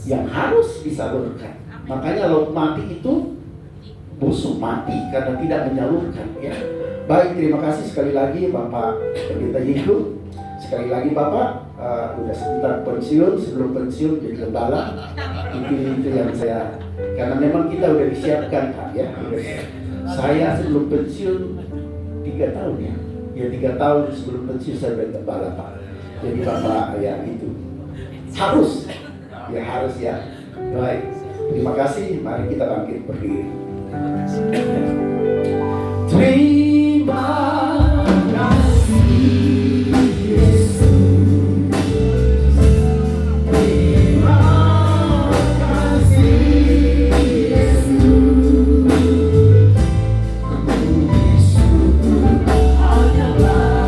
yang harus disalurkan. Makanya laut mati itu busuk mati karena tidak menyalurkan ya. Baik, terima kasih sekali lagi Bapak Pendeta Yiku. Sekali lagi Bapak udah sebentar pensiun, sebelum pensiun jadi gembala. Mungkin itu yang saya, karena memang kita udah disiapkan Pak ya. Saya sebelum pensiun 3 tahun ya. Ya 3 tahun sebelum pensiun saya udah gembala Pak. Jadi Bapak ya itu harus ya. Baik, terima kasih. Mari kita bangkit berdiri. Terima kasih Yesus. Terima kasih Yesus. Bersyukur hanyalah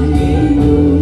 hidup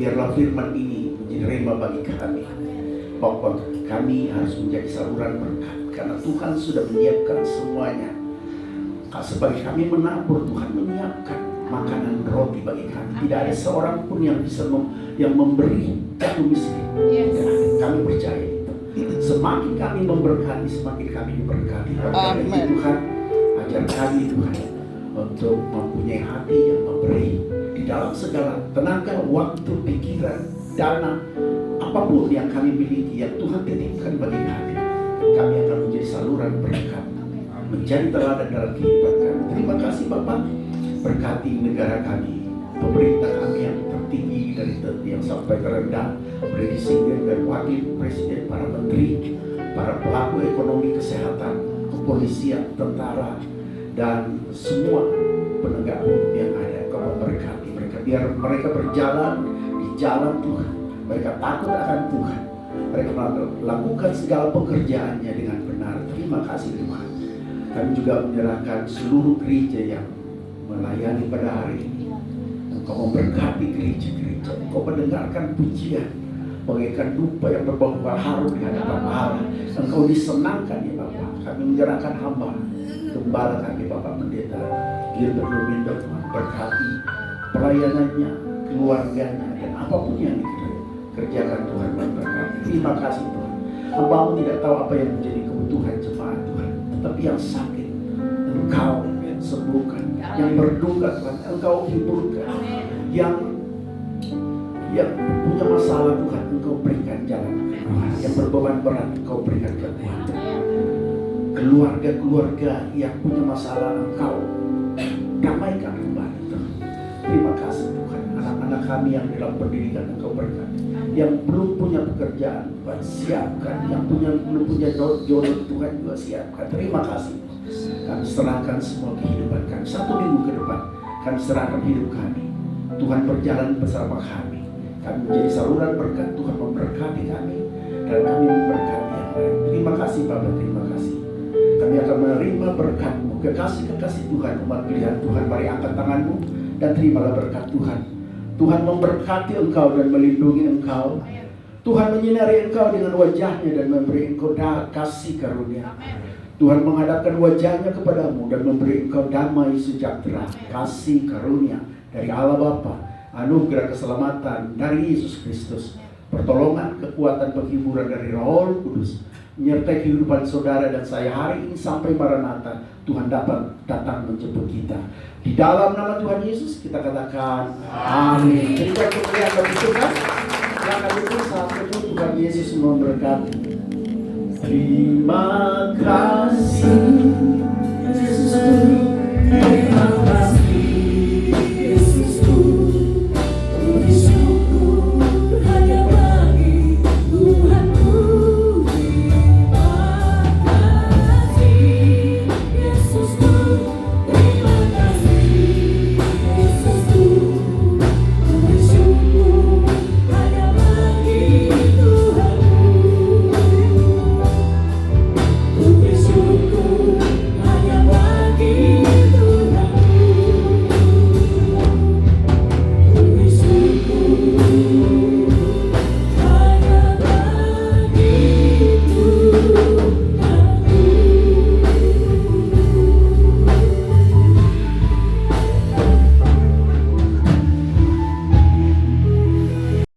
biarlah firman ini menjadi rema bagi kami bahwa kami harus menjadi saluran berkat karena Tuhan sudah menyiapkan semuanya. Sebagai kami menabur, Tuhan menyiapkan makanan roti bagi kami. Tidak ada seorang pun yang bisa yang memberi jatuh miskin. Kami percaya itu. Semakin kami memberkati, semakin kami diberkati. Karena itu Tuhan ajar kami Tuhan untuk mempunyai hati yang memberi di dalam segala tenaga, waktu, pikiran, dana, apapun yang kami miliki yang Tuhan titipkan bagi kami. Kami akan menjadi saluran berkat, menjadi teladan dalam kehidupan kami. Terima kasih Bapak, berkati negara kami, pemerintah kami yang tertinggi dari yang sampai terendah, presiden dan wakil presiden, para menteri, para pelaku ekonomi, kesehatan, kepolisian, tentara, dan semua penegak hukum yang ada. Kau memberkati mereka, biar mereka berjalan di jalan Tuhan. Mereka takut akan Tuhan. Mereka melakukan segala pekerjaannya dengan benar. Terima kasih Tuhan. Kami juga menyerahkan seluruh gereja yang melayani pada hari ini. Engkau memberkati gereja-gereja. Engkau mendengarkan pujian, bagaikan dupa yang berbau harum di hadapan Allah. Engkau disenangkan ya Bapak. Kami menyerahkan hamba, gembala kami Bapak Pendeta Gilbert Lumindo, Tuhan berkati pelayanannya, keluarganya, dan apapun yang dikerjakan Tuhan memberkati. Terima kasih Tuhan. Hamba-Mu tidak tahu apa yang menjadi kebutuhan jemaat Tuhan, tetapi yang sakit Engkau sembuhkan, yang berduka Tuhan Engkau hiburkan, yang punya masalah Tuhan Engkau berikan jalan, yang berbeban berat Engkau berikan kekuatan. Keluarga-keluarga yang punya masalah Engkau damaikan kembali Tuhan. Terima kasih Tuhan. Anak-anak kami yang dalam pendidikan Engkau berkati. Yang belum punya pekerjaan, Tuhan siapkan. Yang belum punya jodoh, Tuhan juga siapkan. Terima kasih. Kami serahkan semua kehidupan kami. 1 minggu ke depan, kami serahkan hidup kami. Tuhan berjalan bersama kami. Kami menjadi saluran berkat. Tuhan memberkati kami, dan kami memberkati yang lain. Terima kasih Bapak, terima kasih. Kami akan menerima berkat-Mu. Kekasih-kekasih Tuhan, umat pilihan Tuhan, mari angkat tangan-Mu dan terimalah berkat Tuhan. Tuhan memberkati engkau dan melindungi engkau. Tuhan menyinari engkau dengan wajahnya dan memberi engkau kasih karunia. Tuhan menghadapkan wajahnya kepadamu dan memberi engkau damai sejahtera, kasih karunia dari Allah Bapa, anugerah keselamatan dari Yesus Kristus, pertolongan, kekuatan, penghiburan dari Roh Kudus, menyertai kehidupan saudara dan saya hari ini sampai Maranatha. Tuhan dapat datang menjemput kita. Di dalam nama Tuhan Yesus kita katakan amin. Berikan kemuliaan bagi Tuhan. Silakan duduk saat itu. Tuhan Yesus memberkati. Terima kasih.